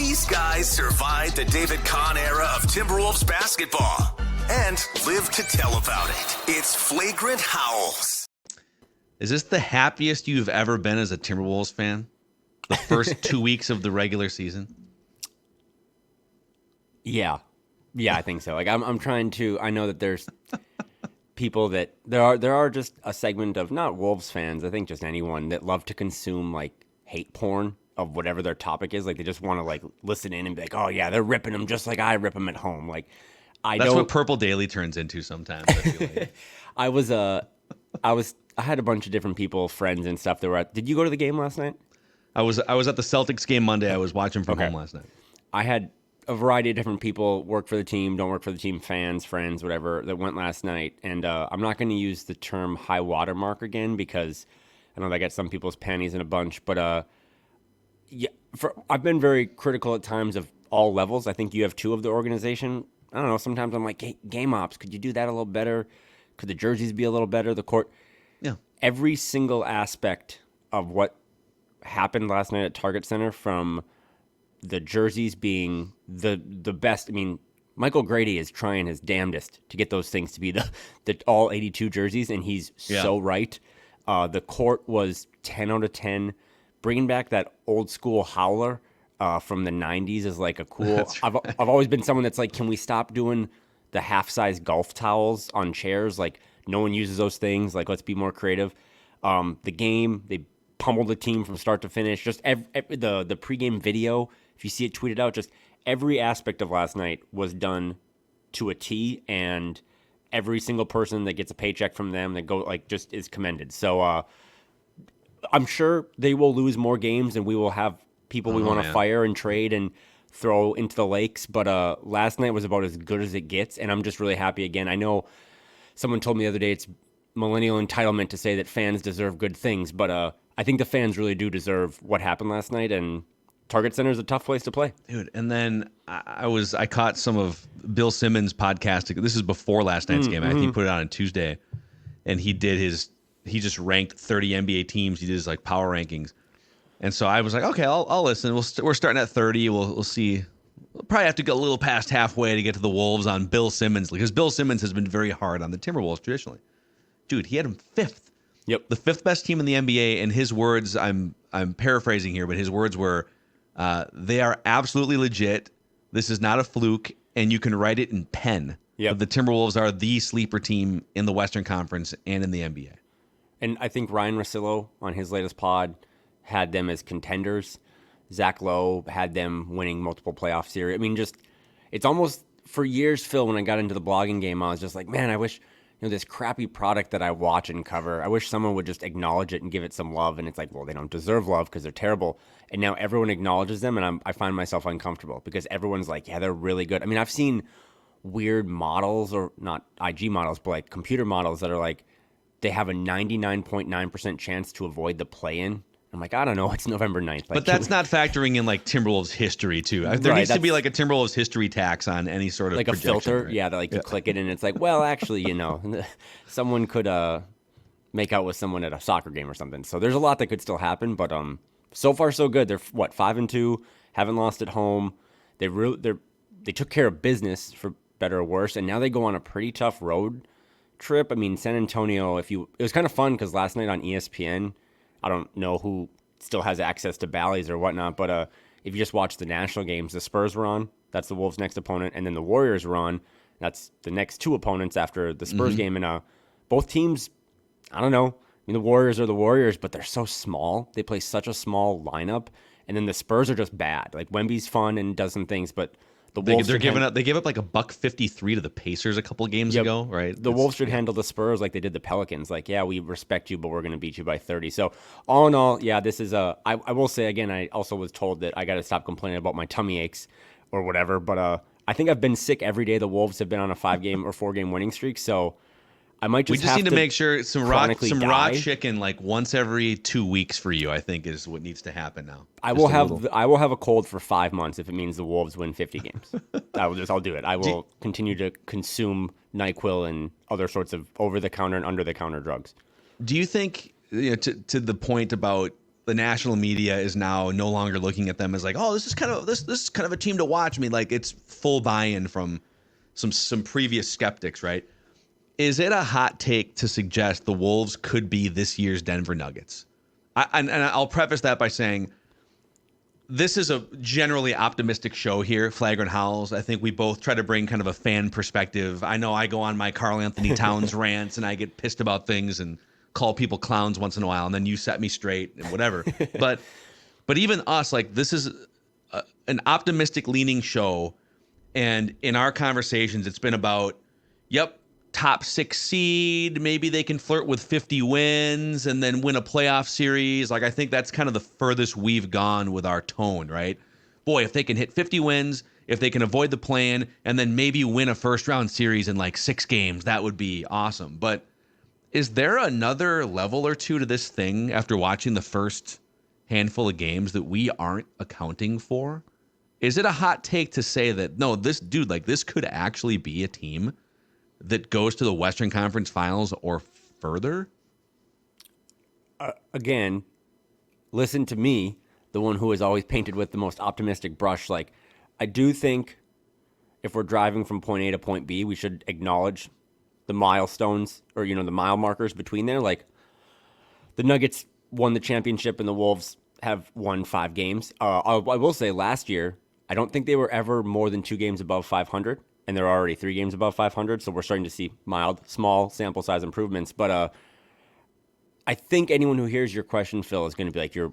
These guys survived the David Kahn era of Timberwolves basketball and live to tell about it. It's Flagrant Howls. Is this the happiest you've ever been as a Timberwolves fan? The first 2 weeks of the regular season? Yeah, I think so. Like I'm trying to. I know that there's people that there are just a segment of not Wolves fans. I think just anyone that love to consume like hate porn of whatever their topic is. Like they just want to like listen in and be like, oh yeah, they're ripping them just like I rip them at home. Like that's what Purple Daily turns into sometimes. I feel like. I had a bunch of different people, friends and stuff that were at. Did you go to the game last night? I was at the Celtics game Monday. I was watching from home last night. I had a variety of different people work for the team, don't work for the team, fans, friends, whatever, that went last night. And I'm not going to use the term high watermark again because I know that gets some people's panties in a bunch. But I've been very critical at times of all levels. I think you have two of the organization. I don't know. Sometimes I'm like, hey, game ops, could you do that a little better? Could the jerseys be a little better? The court. Yeah. Every single aspect of what happened last night at Target Center, from the jerseys being the best. I mean, Michael Grady is trying his damnedest to get those things to be the all 82 jerseys, and he's so right. The court was 10 out of 10. Bringing back that old school howler from the 90s is like a cool. I've always been someone that's like, can we stop doing the half-size golf towels on chairs? Like, no one uses those things. Like, let's be more creative. The game, they pummeled the team from start to finish. Just the pregame video, if you see it tweeted out, just every aspect of last night was done to a T, and every single person that gets a paycheck from them that go like just is commended. So I'm sure they will lose more games, and we will have people we want to fire and trade and throw into the lakes. But last night was about as good as it gets, and I'm just really happy again. I know someone told me the other day it's millennial entitlement to say that fans deserve good things, but I think the fans really do deserve what happened last night, and Target Center is a tough place to play. Dude, and then I caught some of Bill Simmons' podcast. This is before last night's game. I think he put it on Tuesday, and he just ranked 30 NBA teams. He did his like power rankings. And so I was like, okay, I'll listen. We're starting at 30. We'll see. We'll probably have to go a little past halfway to get to the Wolves on Bill Simmons, because Bill Simmons has been very hard on the Timberwolves traditionally. Dude, he had him fifth. Yep. The fifth best team in the NBA, and his words, I'm paraphrasing here, but his words were, they are absolutely legit. This is not a fluke, and you can write it in pen. Yep. The Timberwolves are the sleeper team in the Western Conference and in the NBA. And I think Ryan Russillo on his latest pod had them as contenders. Zach Lowe had them winning multiple playoff series. I mean, just it's almost for years, Phil, when I got into the blogging game, I was just like, man, I wish this crappy product that I watch and cover, I wish someone would just acknowledge it and give it some love. And it's like, well, they don't deserve love because they're terrible. And now everyone acknowledges them, and I find myself uncomfortable because everyone's like, yeah, they're really good. I mean, I've seen weird models, or not IG models, but like computer models that are like, they have a 99.9% chance to avoid the play-in. I'm like, I don't know. It's November 9th. Like, but that's not factoring in like Timberwolves history too. There needs to be like a Timberwolves history tax on any sort of like a filter. Right? Yeah, that like you click it and it's like, well, actually, someone could make out with someone at a soccer game or something. So there's a lot that could still happen. But so far so good. They're 5-2, haven't lost at home. They took care of business for better or worse, and now they go on a pretty tough road trip. I mean, San Antonio. It was kind of fun because last night on ESPN. I don't know who still has access to Bally's or whatnot, but if you just watch the national games, the Spurs were on. That's the Wolves' next opponent. And then the Warriors were on. That's the next two opponents after the Spurs game. And both teams, I don't know. I mean, the Warriors are the Warriors, but they're so small. They play such a small lineup. And then the Spurs are just bad. Like, Wemby's fun and does some things, but the Wolves they gave up like $153 to the Pacers a couple games ago, right? The Wolves should handle the Spurs like they did the Pelicans. Like, yeah, we respect you, but we're going to beat you by 30. So all in all, yeah, this is I will say again, I also was told that I got to stop complaining about my tummy aches or whatever. But I think I've been sick every day. The Wolves have been on a 5-game or 4-game winning streak. So I might just need to make sure some raw chicken like once every 2 weeks for you, I think, is what needs to happen now. I will have a cold for 5 months if it means the Wolves win 50 games. I'll do it. I will continue to consume NyQuil and other sorts of over-the-counter and under-the-counter drugs. Do you think, to the point about the national media is now no longer looking at them as like, oh, this is kind of a team to watch. I mean, like, it's full buy-in from some previous skeptics, right? Is it a hot take to suggest the Wolves could be this year's Denver Nuggets? And I'll preface that by saying this is a generally optimistic show here, Flagrant Howls. I think we both try to bring kind of a fan perspective. I know I go on my Karl-Anthony-Towns rants and I get pissed about things and call people clowns once in a while, and then you set me straight and whatever. but even us, like, this is an optimistic leaning show, and in our conversations, it's been about, yep, top 6 seed, maybe they can flirt with 50 wins and then win a playoff series. Like, I think that's kind of the furthest we've gone with our tone, right? Boy, if they can hit 50 wins, if they can avoid the plan, and then maybe win a first round series in like 6 games, that would be awesome. But is there another level or two to this thing after watching the first handful of games that we aren't accounting for? Is it a hot take to say that, no, this dude, like, this could actually be a team that goes to the Western Conference Finals or further? Again, listen to me, the one who is always painted with the most optimistic brush. Like, I do think if we're driving from point A to point B, we should acknowledge the milestones, or, the mile markers between there. Like, the Nuggets won the championship and the Wolves have won 5 games. I will say last year, I don't think they were ever more than 2 games above 500, and they're already 3 games above 500. So we're starting to see mild, small sample size improvements. But I think anyone who hears your question, Phil, is going to be like, you're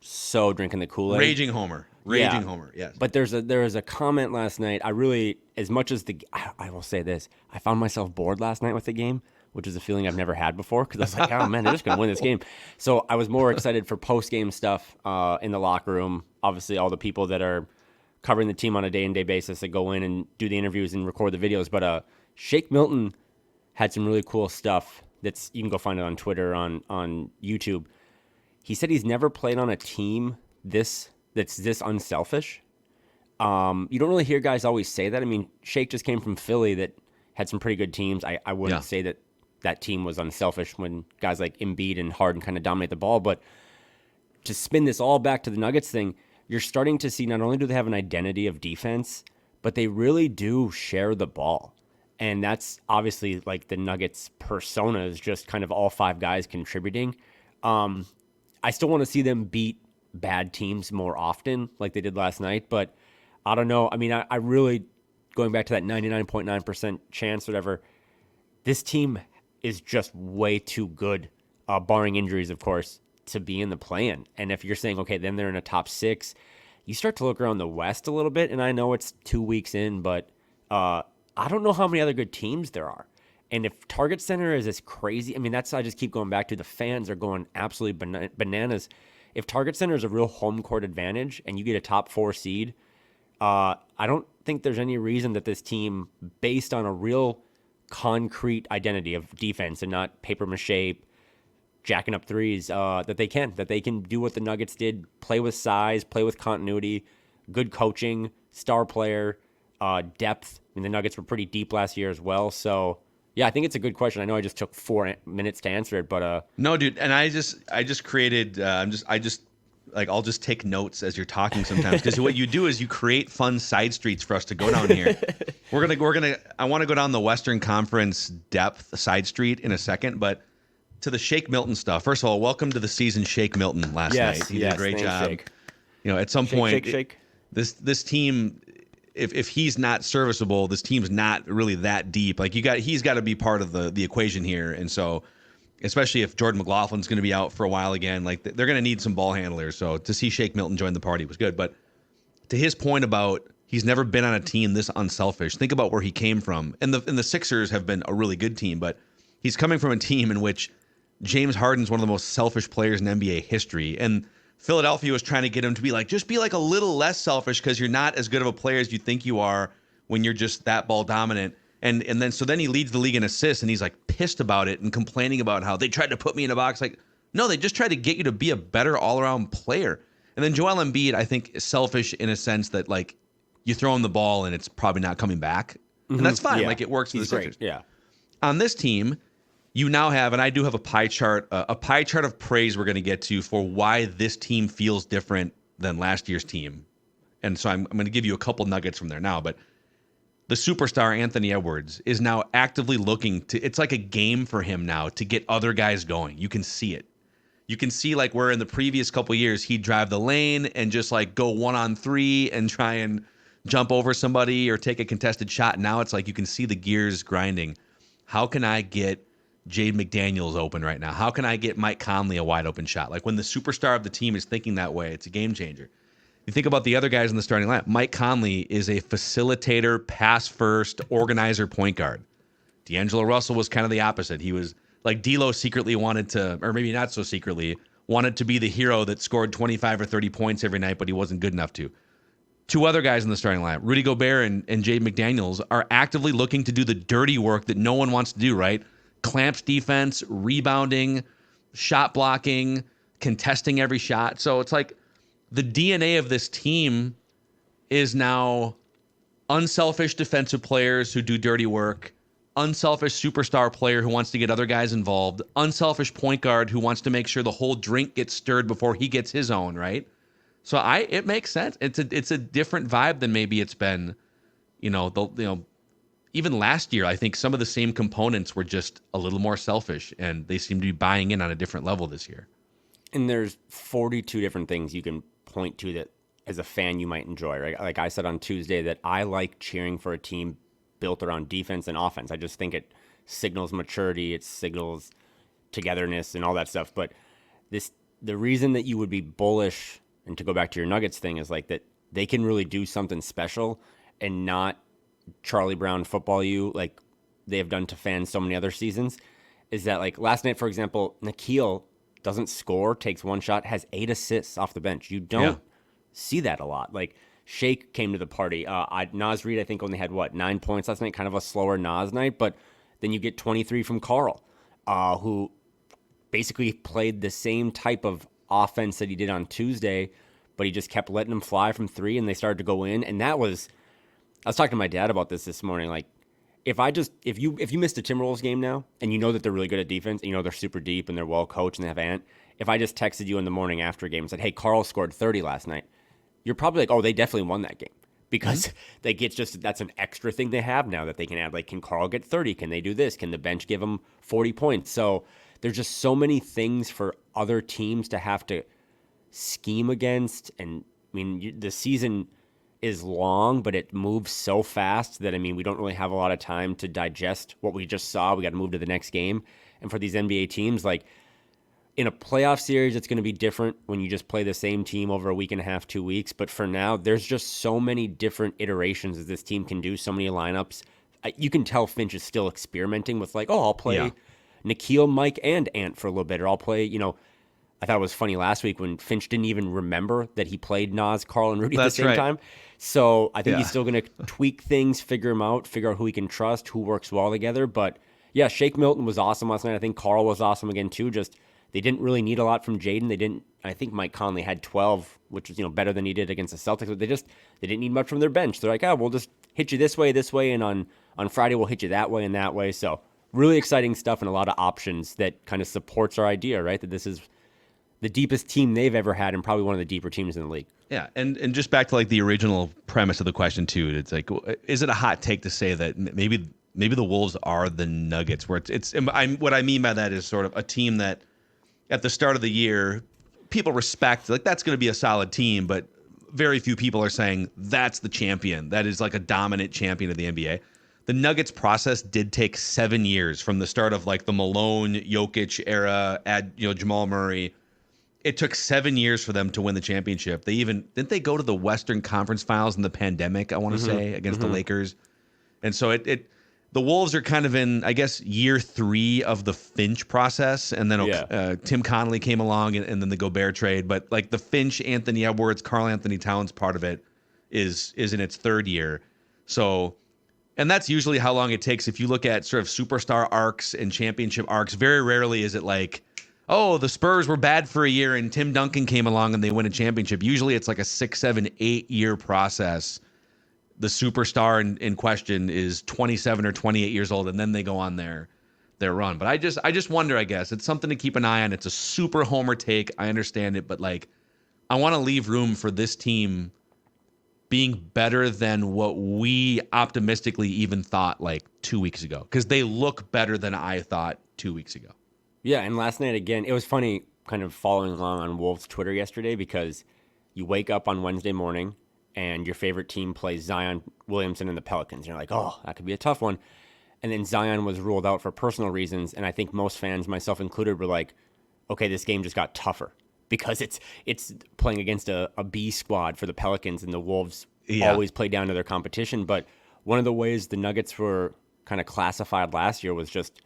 so drinking the Kool-Aid. Raging Homer, yes. But there was a comment last night. I will say this, I found myself bored last night with the game, which is a feeling I've never had before, because I was like, oh man, they're just going to win this game. So I was more excited for post-game stuff in the locker room. Obviously, all the people that are covering the team on a day-to-day basis that go in and do the interviews and record the videos. But Shake Milton had some really cool stuff you can go find it on Twitter, on YouTube. He said he's never played on a team that's this unselfish. You don't really hear guys always say that. I mean, Shake just came from Philly that had some pretty good teams. I wouldn't say that team was unselfish when guys like Embiid and Harden kind of dominate the ball. But to spin this all back to the Nuggets thing, you're starting to see not only do they have an identity of defense, but they really do share the ball. And that's obviously like the Nuggets persona is just kind of all 5 guys contributing. I still want to see them beat bad teams more often like they did last night, but I don't know. I mean, I really, going back to that 99.9% chance, whatever, this team is just way too good, barring injuries, of course, to be in the play-in. And if you're saying, okay, then they're in a top 6, you start to look around the West a little bit, and I know it's 2 weeks in, but I don't know how many other good teams there are. And if Target Center is as crazy, I mean, I just keep going back to the fans are going absolutely bananas. If Target Center is a real home court advantage and you get a top 4 seed, I don't think there's any reason that this team, based on a real concrete identity of defense and not paper mache, jacking up threes, that they can do what the Nuggets did, play with size, play with continuity, good coaching, star player, depth. I mean, the Nuggets were pretty deep last year as well. So, yeah, I think it's a good question. I know I just took 4 minutes to answer it, but no, dude. And I just created. I'll just take notes as you're talking sometimes, because what you do is you create fun side streets for us to go down here. I want to go down the Western Conference depth side street in a second, but to the Shake Milton stuff. First of all, welcome to the season, Shake Milton. Last night, he did a great job. Shake. At some point, Shake. This team, if he's not serviceable, this team's not really that deep. Like he's got to be part of the equation here, and so. Especially if Jordan McLaughlin's going to be out for a while again, like they're going to need some ball handlers. So to see Shake Milton join the party was good. But to his point about he's never been on a team this unselfish, think about where he came from. And the Sixers have been a really good team, but he's coming from a team in which James Harden's one of the most selfish players in NBA history. And Philadelphia was trying to get him to be like, just be like a little less selfish because you're not as good of a player as you think you are when you're just that ball dominant. And then he leads the league in assists, and he's like pissed about it and complaining about how they tried to put me in a box. Like, no, they just tried to get you to be a better all-around player. And then Joel Embiid, I think, is selfish in a sense that like you throw him the ball and it's probably not coming back, and that's fine. Yeah. Like it works for the Sixers. Yeah. On this team, you now have, and I do have a pie chart of praise we're going to get to for why this team feels different than last year's team. And so I'm going to give you a couple nuggets from there now, but the superstar Anthony Edwards is now actively looking to, it's like a game for him now to get other guys going. You can see it. You can see like where in the previous couple years he'd drive the lane and just like go 1-on-3 and try and jump over somebody or take a contested shot. Now it's like you can see the gears grinding. How can I get Jade McDaniels open right now? How can I get Mike Conley a wide open shot? Like when the superstar of the team is thinking that way, it's a game changer. You think about the other guys in the starting lineup. Mike Conley is a facilitator, pass first, organizer point guard. D'Angelo Russell was kind of the opposite. He was like D'Lo secretly wanted to, or maybe not so secretly, wanted to be the hero that scored 25 or 30 points every night, but he wasn't good enough to. Two other guys in the starting lineup, Rudy Gobert and Jade McDaniels, are actively looking to do the dirty work that no one wants to do, right? Clamps defense, rebounding, shot blocking, contesting every shot. So it's like the DNA of this team is now unselfish defensive players who do dirty work, unselfish superstar player who wants to get other guys involved, unselfish point guard who wants to make sure the whole drink gets stirred before he gets his own, right? So it makes sense. It's a different vibe than maybe it's been, even last year. I think some of the same components were just a little more selfish, and they seem to be buying in on a different level this year. And there's 42 different things you can point to that as a fan you might enjoy, right? Like I said on Tuesday that I like cheering for a team built around defense and offense. I just think it signals maturity, it signals togetherness and all that stuff. But the reason that you would be bullish, and to go back to your Nuggets thing, is like that they can really do something special and not Charlie Brown football you like they have done to fans so many other seasons, is that like last night, for example, Nickeil doesn't score, takes one shot, has 8 assists off the bench. You don't see that a lot. Like Shake came to the party. Naz Reid, I think, only had 9 points last night, kind of a slower Naz night, but then you get 23 from Karl, who basically played the same type of offense that he did on Tuesday, but he just kept letting them fly from 3 and they started to go in. And I was talking to my dad about this morning. Like if you missed a Timberwolves game now and you know that they're really good at defense and you know they're super deep and they're well coached and they have Ant, if I just texted you in the morning after a game and said, hey, Karl scored 30 last night, you're probably like, oh, they definitely won that game, because they get that's an extra thing they have now that they can add. Like, can Karl get 30? Can they do this? Can the bench give them 40 points? So there's just so many things for other teams to have to scheme against. And I mean, the season is long, but it moves so fast that, I mean, we don't really have a lot of time to digest what we just saw. We got to move to the next game. And for these NBA teams, like in a playoff series, it's going to be different when you just play the same team over a week and a half, 2 weeks. But for now, there's just so many different iterations that this team can do, so many lineups. You can tell Finch is still experimenting with like, oh, I'll play Nickeil, Mike, and Ant for a little bit, or I'll play, I thought it was funny last week when Finch didn't even remember that he played Naz, Karl, and Rudy at the same time. So I think he's still going to tweak things, figure out who he can trust, who works well together. But yeah, Shake Milton was awesome last night. I think Karl was awesome again too. Just they didn't really need a lot from Jaden. I think Mike Conley had 12, which was better than he did against the Celtics. But they didn't need much from their bench. They're like, we'll just hit you this way, and on Friday we'll hit you that way and that way. So really exciting stuff and a lot of options that kind of supports our idea, right? That this is the deepest team they've ever had and probably one of the deeper teams in the league. Yeah, and just back to like the original premise of the question too. It's like, is it a hot take to say that maybe the Wolves are the Nuggets? Where what I mean by that is sort of a team that at the start of the year people respect, like that's going to be a solid team, but very few people are saying that's the champion. That is like a dominant champion of the NBA. The Nuggets process did take 7 years from the start of like the Malone, Jokic era, add Jamal Murray. It took 7 years for them to win the championship. Didn't they go to the Western Conference Finals in the pandemic, I want to say, against the Lakers. And so the Wolves are kind of in, I guess, year 3 of the Finch process. And then Tim Connolly came along and then the Gobert trade. But like the Finch, Anthony Edwards, Karl-Anthony-Towns part of it is in its 3rd year. So, and that's usually how long it takes. If you look at sort of superstar arcs and championship arcs, very rarely is it like, oh, the Spurs were bad for a year and Tim Duncan came along and they win a championship. Usually it's like a 6, 7, 8 year process. The superstar in question is 27 or 28 years old, and then they go on their their run. But I just wonder, I guess. It's something to keep an eye on. It's a super homer take. I understand it, but like I want to leave room for this team being better than what we optimistically even thought like 2 weeks ago, because they look better than I thought 2 weeks ago. Yeah, and last night again, it was funny kind of following along on Wolves Twitter yesterday, because you wake up on Wednesday morning and your favorite team plays Zion Williamson and the Pelicans. You're like, oh, that could be a tough one. And then Zion was ruled out for personal reasons, and I think most fans, myself included, were like, okay, this game just got tougher because it's playing against a B squad for the Pelicans, and the Wolves always play down to their competition. But one of the ways the Nuggets were kind of classified last year was just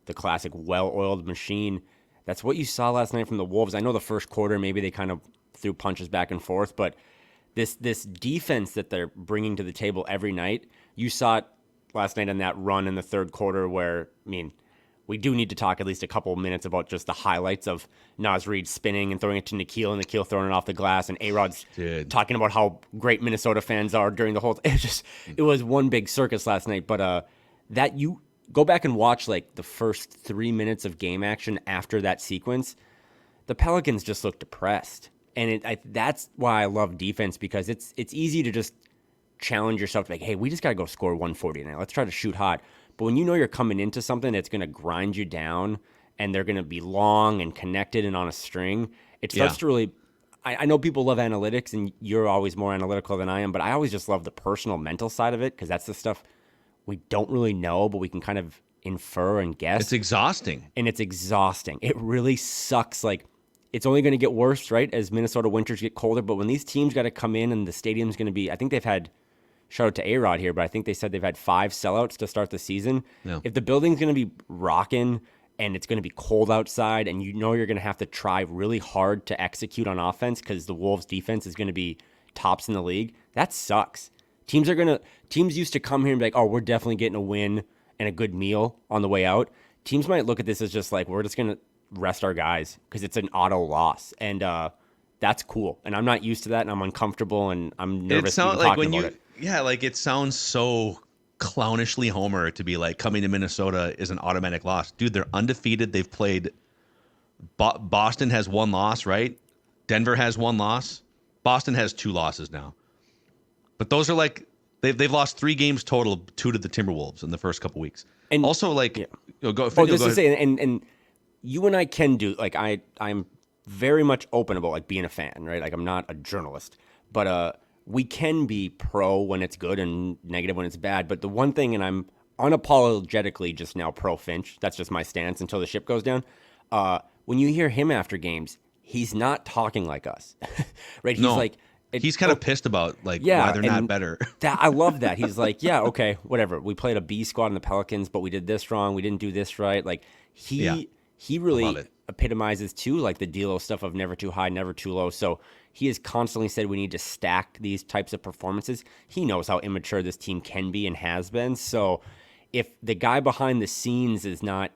the classic well-oiled machine. That's what you saw last night from the Wolves. I know the first quarter, maybe they kind of threw punches back and forth, but this defense that they're bringing to the table every night, you saw it last night in that run in the third quarter where, I mean, we do need to talk at least a couple of minutes about just the highlights of Naz Reid spinning and throwing it to Nikhil, and Nikhil throwing it off the glass, and A-Rod's talking about how great Minnesota fans are during the whole it was one big circus last night. But that you go back and watch like the first 3 minutes of game action after that sequence, the Pelicans just looked depressed. And that's why I love defense, because it's easy to just challenge yourself to like, hey, we just got to go score 140 tonight. Let's try to shoot hot. But when you know you're coming into something that's going to grind you down and they're going to be long and connected and on a string, it starts to really – I know people love analytics, and you're always more analytical than I am, but I always just love the personal mental side of it, because that's the stuff we don't really know, but we can kind of infer and guess. It's exhausting. And it's exhausting. It really sucks. Like, it's only going to get worse, right, as Minnesota winters get colder. But when these teams got to come in and the stadium's going to be – I think they've had – shout out to A-Rod here, but I think they said they've had 5 sellouts to start the season. Yeah. If the building's going to be rocking and it's going to be cold outside, and you know you're going to have to try really hard to execute on offense because the Wolves' defense is going to be tops in the league, that sucks. Teams used to come here and be like, oh, we're definitely getting a win and a good meal on the way out. Teams might look at this as just like, we're just going to rest our guys because it's an auto loss. And that's cool. And I'm not used to that, and I'm uncomfortable, and I'm nervous even talking about it. Yeah, like it sounds so clownishly homer to be like, coming to Minnesota is an automatic loss. Dude, they're undefeated. They've played Boston has 1 loss, right? Denver has 1 loss. Boston has 2 losses now. But those are like they've lost 3 games total, 2 to the Timberwolves in the first couple weeks. And also, like, and you and I can do, like, I'm very much open about like being a fan, right? Like, I'm not a journalist, but we can be pro when it's good and negative when it's bad. But the one thing, and I'm unapologetically just now pro Finch, that's just my stance until the ship goes down. When you hear him after games, he's not talking like us, right? He's like, he's kind of pissed about like why they're not better. I love that. He's like, yeah, okay, whatever. We played a B squad in the Pelicans, but we did this wrong. We didn't do this right. Like he really epitomizes too, like the D'Lo stuff of never too high, never too low. So he has constantly said we need to stack these types of performances. He knows how immature this team can be and has been. So if the guy behind the scenes is not,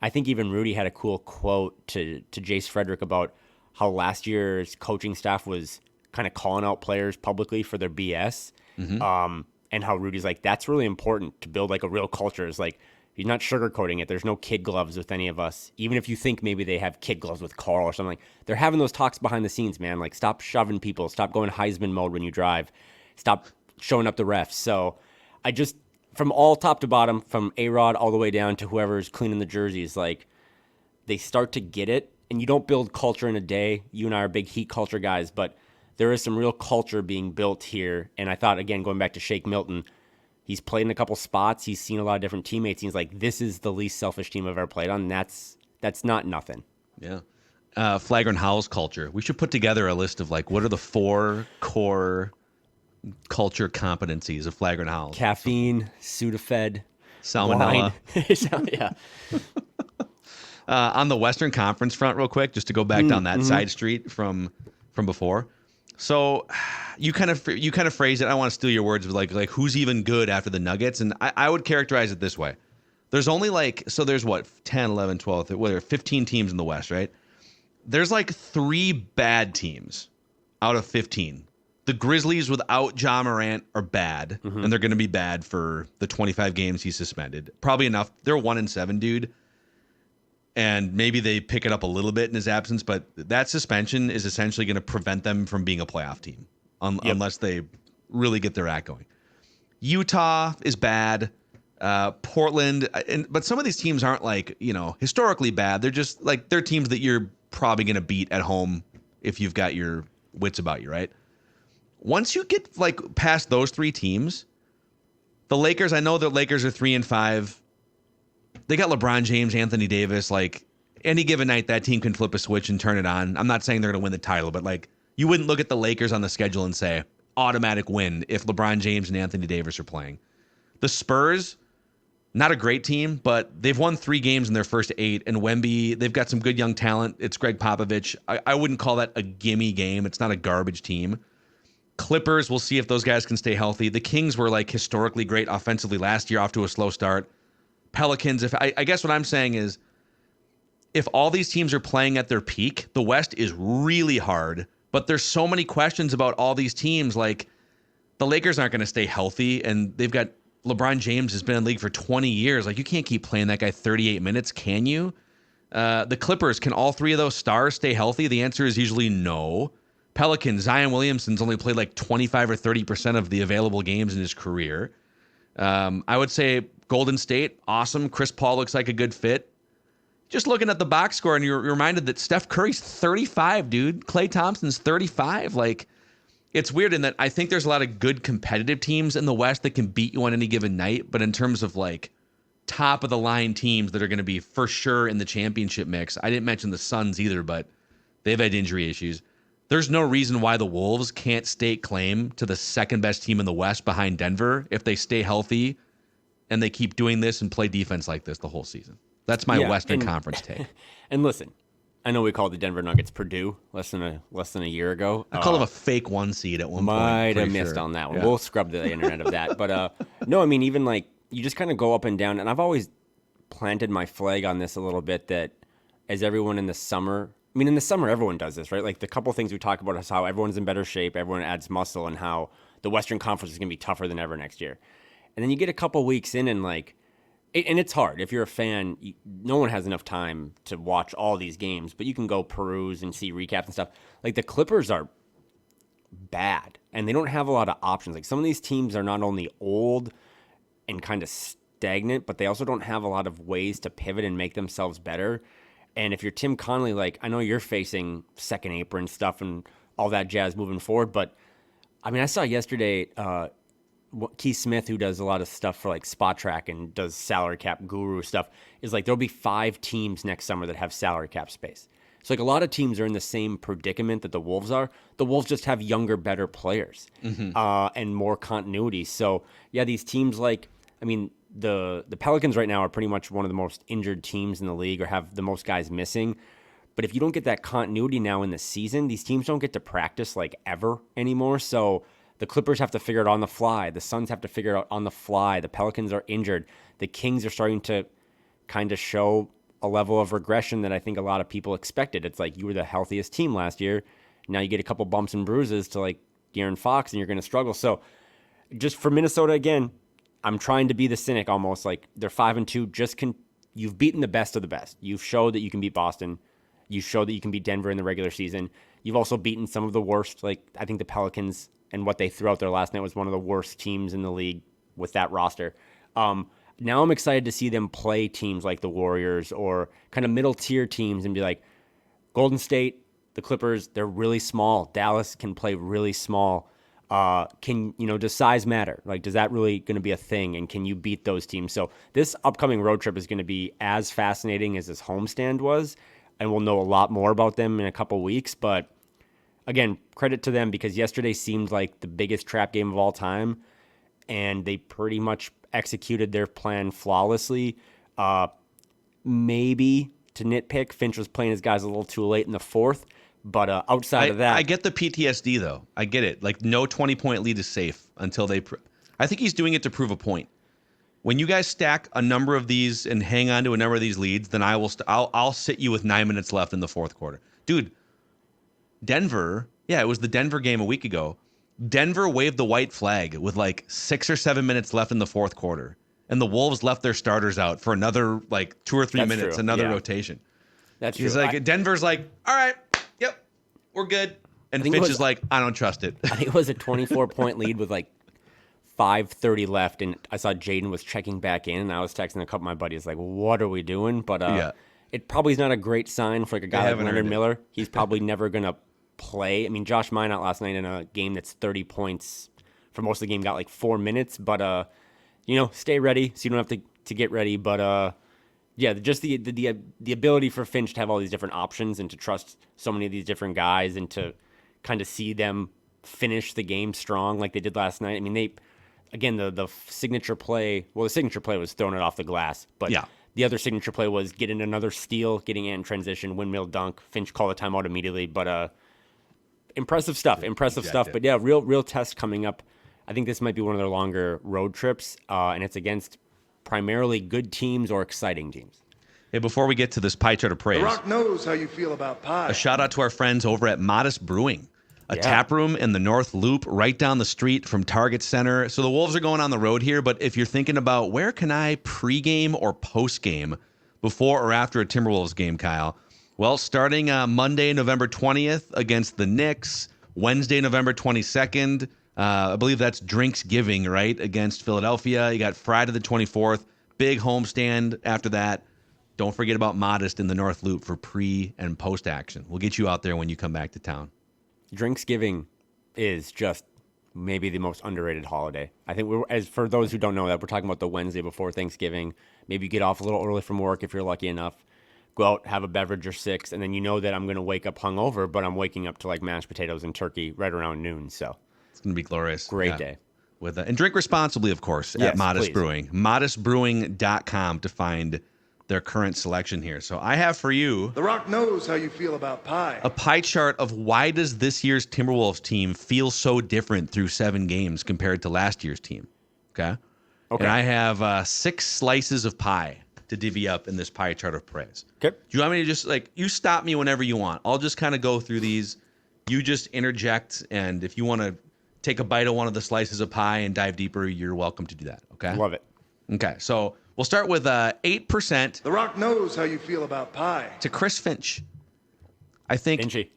I think even Rudy had a cool quote to Jace Frederick about how last year's coaching staff was kind of calling out players publicly for their BS. Mm-hmm. And how Rudy's like, that's really important to build like a real culture. It's like, he's not sugarcoating it. There's no kid gloves with any of us. Even if you think maybe they have kid gloves with Karl or something, like, they're having those talks behind the scenes, man. Like, stop shoving people. Stop going Heisman mode when you drive. Stop showing up the refs. So I just, from all top to bottom, from A-Rod all the way down to whoever's cleaning the jerseys, like, they start to get it. And you don't build culture in a day. You and I are big Heat culture guys, but there is some real culture being built here. And I thought, again, going back to Shake Milton, he's played in a couple spots. He's seen a lot of different teammates. He's like, this is the least selfish team I've ever played on. That's not nothing. Yeah. Flagrant Howls culture. We should put together a list of like, what are the 4 core culture competencies of Flagrant Howls? Caffeine, Sudafed, salmonella. Yeah. On the Western Conference front, real quick, just to go back down that side street from before. So you kind of phrase it. I don't want to steal your words, but like who's even good after the Nuggets? And I would characterize it this way. There's only there's what, 10, 11, 12, 15 teams in the West, right? There's like 3 bad teams out of 15 The Grizzlies without Ja Morant are bad, and they're going to be bad for the 25 games he's suspended. Probably enough. They're 1-7, dude. And maybe they pick it up a little bit in his absence, but that suspension is essentially going to prevent them from being a playoff team unless they really get their act going. Utah is bad. Portland, but some of these teams aren't like, historically bad. They're just like, they're teams that you're probably going to beat at home if you've got your wits about you, right? Once you get like past those three teams, the Lakers, I know the Lakers are 3-5. They got LeBron James, Anthony Davis. Like any given night, that team can flip a switch and turn it on. I'm not saying they're going to win the title, but like you wouldn't look at the Lakers on the schedule and say automatic win if LeBron James and Anthony Davis are playing. The Spurs, not a great team, but they've won 3 games in their first 8. And Wemby, they've got some good young talent. It's Greg Popovich. I wouldn't call that a gimme game. It's not a garbage team. Clippers, we'll see if those guys can stay healthy. The Kings were like historically great offensively last year, off to a slow start. Pelicans, I guess what I'm saying is if all these teams are playing at their peak, the West is really hard, but there's so many questions about all these teams. Like the Lakers aren't going to stay healthy, and they've got LeBron James has been in the league for 20 years. Like you can't keep playing that guy 38 minutes, can you? The Clippers, can all 3 of those stars stay healthy? The answer is usually no. Pelicans, Zion Williamson's only played like 25 or 30% of the available games in his career. I would say Golden State, awesome. Chris Paul looks like a good fit. Just looking at the box score, and you're reminded that Steph Curry's 35, dude. Klay Thompson's 35. Like, it's weird in that I think there's a lot of good competitive teams in the West that can beat you on any given night. But in terms of like top of the line teams that are going to be for sure in the championship mix, I didn't mention the Suns either, but they've had injury issues. There's no reason why the Wolves can't stake claim to the second best team in the West behind Denver if they stay healthy and they keep doing this and play defense like this the whole season. That's my Western Conference take. And listen, I know we called the Denver Nuggets Purdue less than a year ago. I called them a fake 1 seed at one point. Might have missed on that one. Yeah. We'll scrub the internet of that. But no, I mean, even like you just kind of go up and down. And I've always planted my flag on this a little bit that as everyone in the summer, everyone does this, right? Like the couple things we talk about is how everyone's in better shape, everyone adds muscle, and how the Western Conference is going to be tougher than ever next year. And then you get a couple weeks in and like, and it's hard. If you're a fan, no one has enough time to watch all these games, but you can go peruse and see recaps and stuff. Like the Clippers are bad, and they don't have a lot of options. Like some of these teams are not only old and kind of stagnant, but they also don't have a lot of ways to pivot and make themselves better. And if you're Tim Connolly, like I know you're facing second apron stuff and all that jazz moving forward, but I mean, I saw yesterday Keith Smith, who does a lot of stuff for like Spot Track and does salary cap guru stuff, is like there'll be 5 teams next summer that have salary cap space. So like a lot of teams are in the same predicament that the Wolves are. The Wolves just have younger, better players and more continuity. So yeah, these teams like, I mean, the Pelicans right now are pretty much one of the most injured teams in the league or have the most guys missing. But if you don't get that continuity now in the season, these teams don't get to practice like ever anymore. So the Clippers have to figure it out on the fly. The Suns have to figure it out on the fly. The Pelicans are injured. The Kings are starting to kind of show a level of regression that I think a lot of people expected. It's like you were the healthiest team last year. Now you get a couple bumps and bruises to like De'Aaron Fox and you're going to struggle. So just for Minnesota again, I'm trying to be the cynic almost. Like they're 5-2. You've beaten the best of the best. You've showed that you can beat Boston. You showed that you can beat Denver in the regular season. You've also beaten some of the worst. Like I think the Pelicans and what they threw out there last night was one of the worst teams in the league with that roster. Now I'm excited to see them play teams like the Warriors or kind of middle tier teams and be like, Golden State, the Clippers, they're really small. Dallas can play really small. Does size matter? Like, does that really going to be a thing? And can you beat those teams? So this upcoming road trip is going to be as fascinating as this homestand was. And we'll know a lot more about them in a couple weeks. But again, credit to them because yesterday seemed like the biggest trap game of all time. And they pretty much executed their plan flawlessly. Maybe to nitpick, Finch was playing his guys a little too late in the fourth. But outside of that, I get the PTSD though. I get it. Like no 20-point lead is safe until they. I think he's doing it to prove a point. When you guys stack a number of these and hang on to a number of these leads, then I'll sit you with 9 minutes left in the fourth quarter, dude. Denver, yeah, it was the Denver game a week ago. Denver waved the white flag with like 6 or 7 minutes left in the fourth quarter, and the Wolves left their starters out for another like 2 or 3 That's minutes, true. another Yeah. rotation. That's He's true. like, Denver's like, all right, yep, we're good. And Finch is like, I don't trust it. I think it was a 24-point lead with like 5:30 left, and I saw Jaden was checking back in, and I was texting a couple of my buddies like, what are we doing? But Yeah. it probably is not a great sign for like a guy like haven't Leonard earned it. Miller. He's probably never going to play. I mean, Josh Minot last night in a game that's 30 points for most of the game got like 4 minutes, but stay ready so you don't have to get ready. But yeah, just the ability for Finch to have all these different options and to trust so many of these different guys and to kind of see them finish the game strong like they did last night. I mean, the signature play, well, the signature play was throwing it off the glass, but Yeah. the other signature play was getting another steal, getting in transition, windmill dunk. Finch called a timeout immediately, but impressive stuff. But yeah, real test coming up. I think this might be one of their longer road trips, and it's against primarily good teams or exciting teams. Hey, before we get to this pie chart of praise, The Rock knows how you feel about pie. a shout out to our friends over at Modest Brewing, a Yeah. tap room in the North Loop right down the street from Target Center. So the Wolves are going on the road here, but if you're thinking about where can I pregame or postgame before or after a Timberwolves game, Kyle? Well, starting Monday, November 20th against the Knicks, Wednesday, November 22nd, I believe that's Drinksgiving, right, against Philadelphia. You got Friday the 24th, big homestand after that. Don't forget about Modest in the North Loop for pre and post action. We'll get you out there when you come back to town. Drinksgiving is just maybe the most underrated holiday. I think as for those who don't know that, we're talking about the Wednesday before Thanksgiving. Maybe you get off a little early from work if you're lucky enough. Go out, have a beverage or 6, and then you know that I'm going to wake up hungover, but I'm waking up to like mashed potatoes and turkey right around noon. So It's going to be glorious. great day. And drink responsibly, of course, Yes, at Modest please. Brewing. ModestBrewing.com to find their current selection here. So I have for you The Rock knows how you feel about pie. a pie chart of why does this year's Timberwolves team feel so different through 7 games compared to last year's team. Okay. Okay. And I have 6 slices of pie to divvy up in this pie chart of praise. Okay. Do you want me to just you stop me whenever you want? I'll just kind of go through these. You just interject, and if you want to take a bite of one of the slices of pie and dive deeper, you're welcome to do that. Okay. Love it. Okay. So we'll start with 8% The Rock knows how you feel about pie. to Chris Finch. I think, Finchy.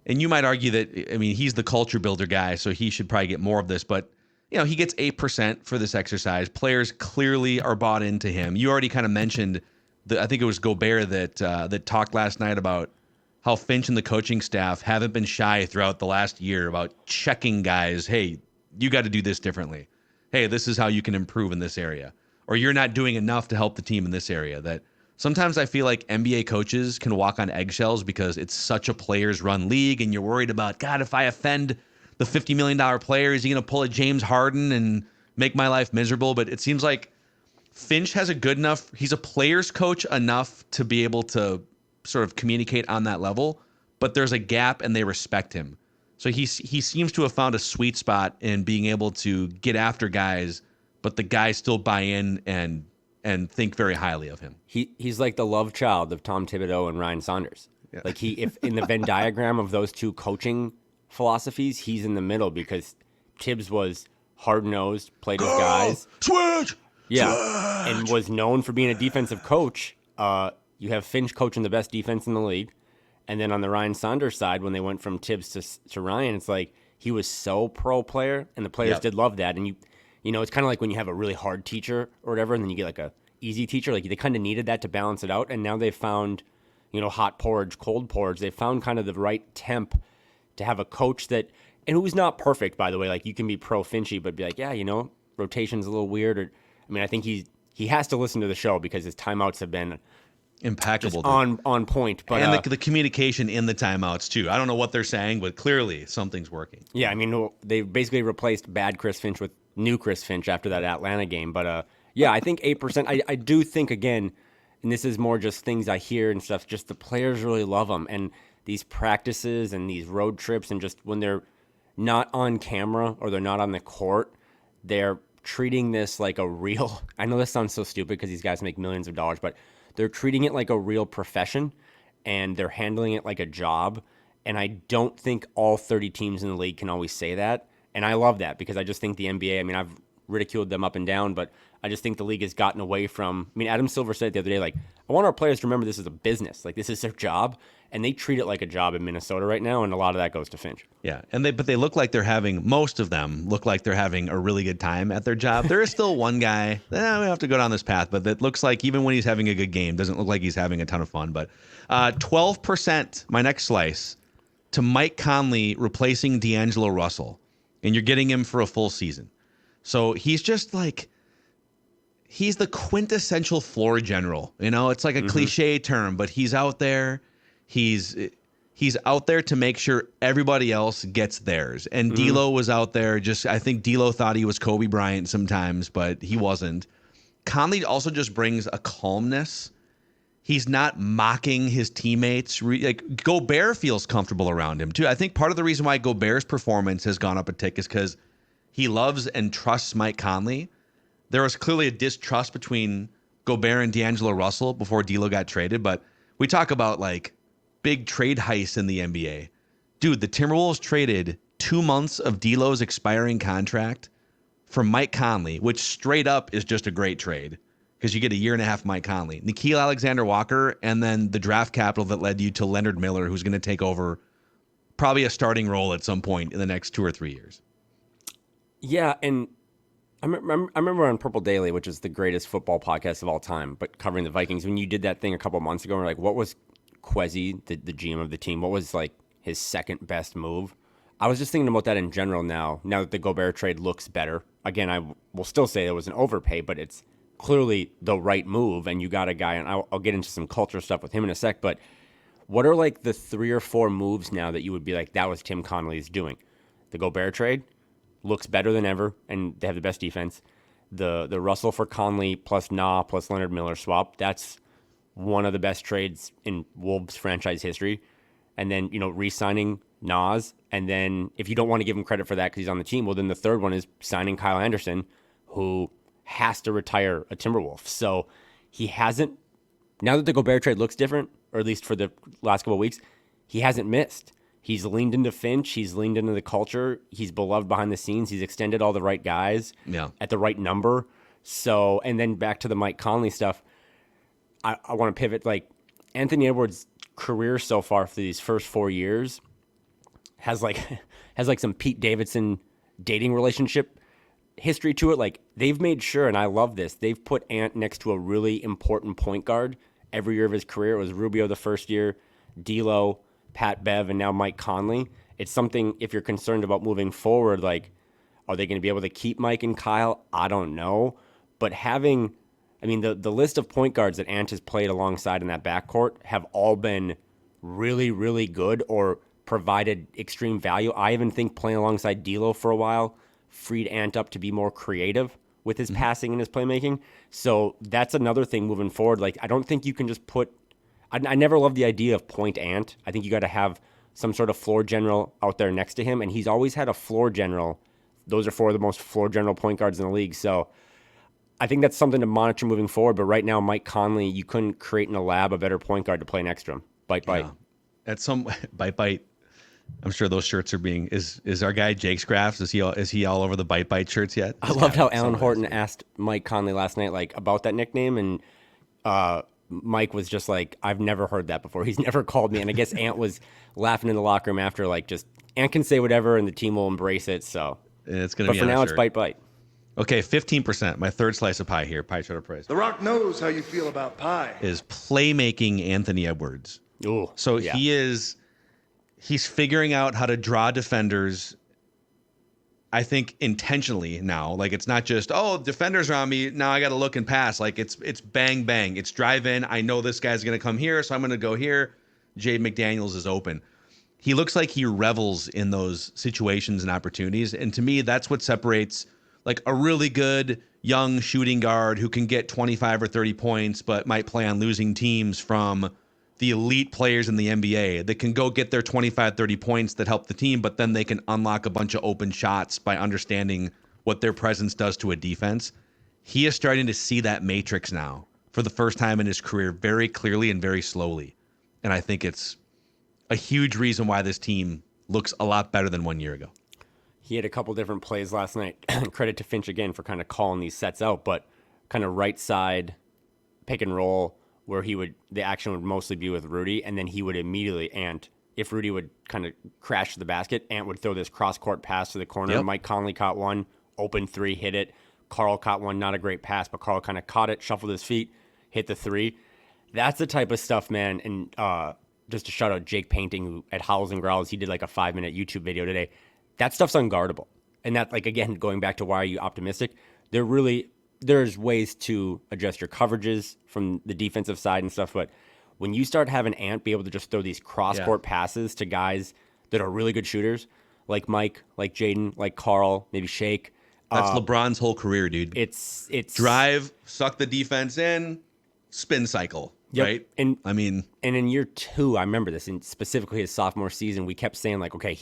and you might argue that, I mean, he's the culture builder guy, so he should probably get more of this, but he gets 8% for this exercise. Players clearly are bought into him. You already kind of mentioned I think it was Gobert that talked last night about how Finch and the coaching staff haven't been shy throughout the last year about checking guys. Hey, you got to do this differently. Hey, this is how you can improve in this area. Or you're not doing enough to help the team in this area. That sometimes I feel like NBA coaches can walk on eggshells because it's such a players run league and you're worried about, God, if I offend the $50 million player, is he going to pull a James Harden and make my life miserable? But it seems like Finch has he's a player's coach enough to be able to sort of communicate on that level, but there's a gap and they respect him. So he seems to have found a sweet spot in being able to get after guys, but the guys still buy in and think very highly of him. He's like the love child of Tom Thibodeau and Ryan Saunders. Yeah. Like if in the Venn diagram of those two coaching philosophies, he's in the middle because Tibbs was hard-nosed, played with guys. Switch! Yeah, and was known for being a defensive coach. You have Finch coaching the best defense in the league. And then on the Ryan Saunders side, when they went from Tibbs to Ryan, it's like he was so pro player, and the players did love that. And you know, it's kind of like when you have a really hard teacher or whatever, and then you get like a easy teacher. Like they kind of needed that to balance it out. And now they found, hot porridge, cold porridge. They found kind of the right temp to have a coach that, and who's not perfect, by the way. Like you can be pro Finchy, but be like, yeah, rotation's a little weird. Or I mean, I think he has to listen to the show because his timeouts have been Impeccable. on point. But and the communication in the timeouts, too. I don't know what they're saying, but clearly something's working. yeah, I mean, they basically replaced bad Chris Finch with new Chris Finch after that Atlanta game. But yeah, I think 8%. I do think, again, and this is more just things I hear and stuff, just the players really love them. And these practices and these road trips and just when they're not on camera or they're not on the court, they're treating this like a real, I know this sounds so stupid because these guys make millions of dollars, but they're treating it like a real profession and they're handling it like a job. And I don't think all 30 teams in the league can always say that. And I love that because I just think the NBA, I mean, I've ridiculed them up and down, but I just think the league has gotten away from, I mean, Adam Silver said the other day, like, I want our players to remember this is a business. Like, this is their job. And they treat it like a job in Minnesota right now. And a lot of that goes to Finch. Yeah. But they look like they're having, most of them look like they're having a really good time at their job. There is still one guy, we have to go down this path, but that looks like even when he's having a good game, doesn't look like he's having a ton of fun. But 12%, my next slice, to Mike Conley replacing D'Angelo Russell. And you're getting him for a full season. So he's just like, he's the quintessential floor general. You know, it's like a cliche term, but he's out there. He's out there to make sure everybody else gets theirs. And D'Lo was out there I think D'Lo thought he was Kobe Bryant sometimes, but he wasn't. Conley also just brings a calmness. He's not mocking his teammates. Like Gobert feels comfortable around him too. I think part of the reason why Gobert's performance has gone up a tick is because he loves and trusts Mike Conley. There was clearly a distrust between Gobert and D'Angelo Russell before D'Lo got traded. But we talk about like big trade heists in the NBA. Dude, the Timberwolves traded 2 months of D'Lo's expiring contract for Mike Conley, which straight up is just a great trade because you get 1.5 years Mike Conley, Nickeil Alexander-Walker, and then the draft capital that led you to Leonard Miller, who's going to take over probably a starting role at some point in the next 2 or 3 years. Yeah, and I remember on Purple Daily, which is the greatest football podcast of all time, but covering the Vikings, when you did that thing a couple months ago, we're like, what was Quezzy, the GM of the team, what was like his second best move? I was just thinking about that in general now that the Gobert trade looks better. Again, I will still say it was an overpay, but it's clearly the right move, and you got a guy, and I'll get into some culture stuff with him in a sec, but what are like the 3 or 4 moves now that you would be like, that was Tim Connolly's doing? The Gobert trade looks better than ever, and they have the best defense. The Russell for Conley plus Nah plus Leonard Miller swap, that's one of the best trades in Wolves franchise history. And then, re-signing Nas. And then if you don't want to give him credit for that because he's on the team, well, then the third one is signing Kyle Anderson, who has to retire a Timberwolf. So he hasn't, now that the Gobert trade looks different, or at least for the last couple of weeks, he hasn't missed. He's leaned into Finch. He's leaned into the culture. He's beloved behind the scenes. He's extended all the right guys at the right number. So, and then back to the Mike Conley stuff, I want to pivot. Like Anthony Edwards' career so far for these first 4 years has like some Pete Davidson dating relationship history to it. Like they've made sure, and I love this, they've put Ant next to a really important point guard every year of his career. It was Rubio the first year, D'Lo, Pat Bev, and now Mike Conley. It's something, if you're concerned about moving forward, like, are they going to be able to keep Mike and Kyle? I don't know. But having, I mean, the list of point guards that Ant has played alongside in that backcourt have all been really, really good or provided extreme value. I even think playing alongside D'Lo for a while freed Ant up to be more creative with his passing and his playmaking. So that's another thing moving forward. Like, I don't think you can just put, I never loved the idea of point Ant. I think you got to have some sort of floor general out there next to him, and he's always had a floor general. Those are 4 of the most floor general point guards in the league. So I think that's something to monitor moving forward. But right now, Mike Conley, you couldn't create in a lab a better point guard to play next to him. Bite. Yeah. At some bite. I'm sure those shirts are being, is our guy Jake's Crafts, is he all over the bite shirts yet? I loved how Alan Horton asked Mike Conley last night, like, about that nickname, and Mike was just like, I've never heard that before. He's never called me. And I guess Ant was laughing in the locker room after, like, just Ant can say whatever and the team will embrace it. So it's going to be. But for now, it's bite. Okay, 15%. My third slice of pie here. Pie chart of praise. The Rock knows how you feel about pie. Is playmaking Anthony Edwards. Ooh, so yeah. He's figuring out how to draw defenders, I think, intentionally now. Like, it's not just, defenders are on me, now I got to look and pass. Like, it's bang, bang. It's drive in. I know this guy's going to come here, so I'm going to go here. Jade McDaniels is open. He looks like he revels in those situations and opportunities. And to me, that's what separates, like, a really good young shooting guard who can get 25 or 30 points but might play on losing teams from the elite players in the NBA that can go get their 25, 30 points that help the team, but then they can unlock a bunch of open shots by understanding what their presence does to a defense. He is starting to see that matrix now for the first time in his career very clearly and very slowly. And I think it's a huge reason why this team looks a lot better than 1 year ago. He had a couple different plays last night. Credit to Finch again for kind of calling these sets out, but kind of right side pick and roll where the action would mostly be with Rudy, and then he would immediately if Rudy would kind of crash to the basket, Ant would throw this cross-court pass to the corner. Yep. Mike Conley caught one, open three, hit it. Karl caught one, not a great pass, but Karl kind of caught it, shuffled his feet, hit the three. That's the type of stuff, man. And just to shout out Jake Painting, who at Howls and Growls, he did like a 5-minute YouTube video today. That stuff's unguardable. And that, like, again, going back to why are you optimistic, there's ways to adjust your coverages from the defensive side and stuff, but when you start having Ant be able to just throw these cross-court passes to guys that are really good shooters, like Mike, like Jaden, like Karl, maybe Shake. That's LeBron's whole career, dude. It's drive, suck the defense in, spin cycle, right? And and in year 2, I remember this, and specifically his sophomore season, we kept saying, like, okay,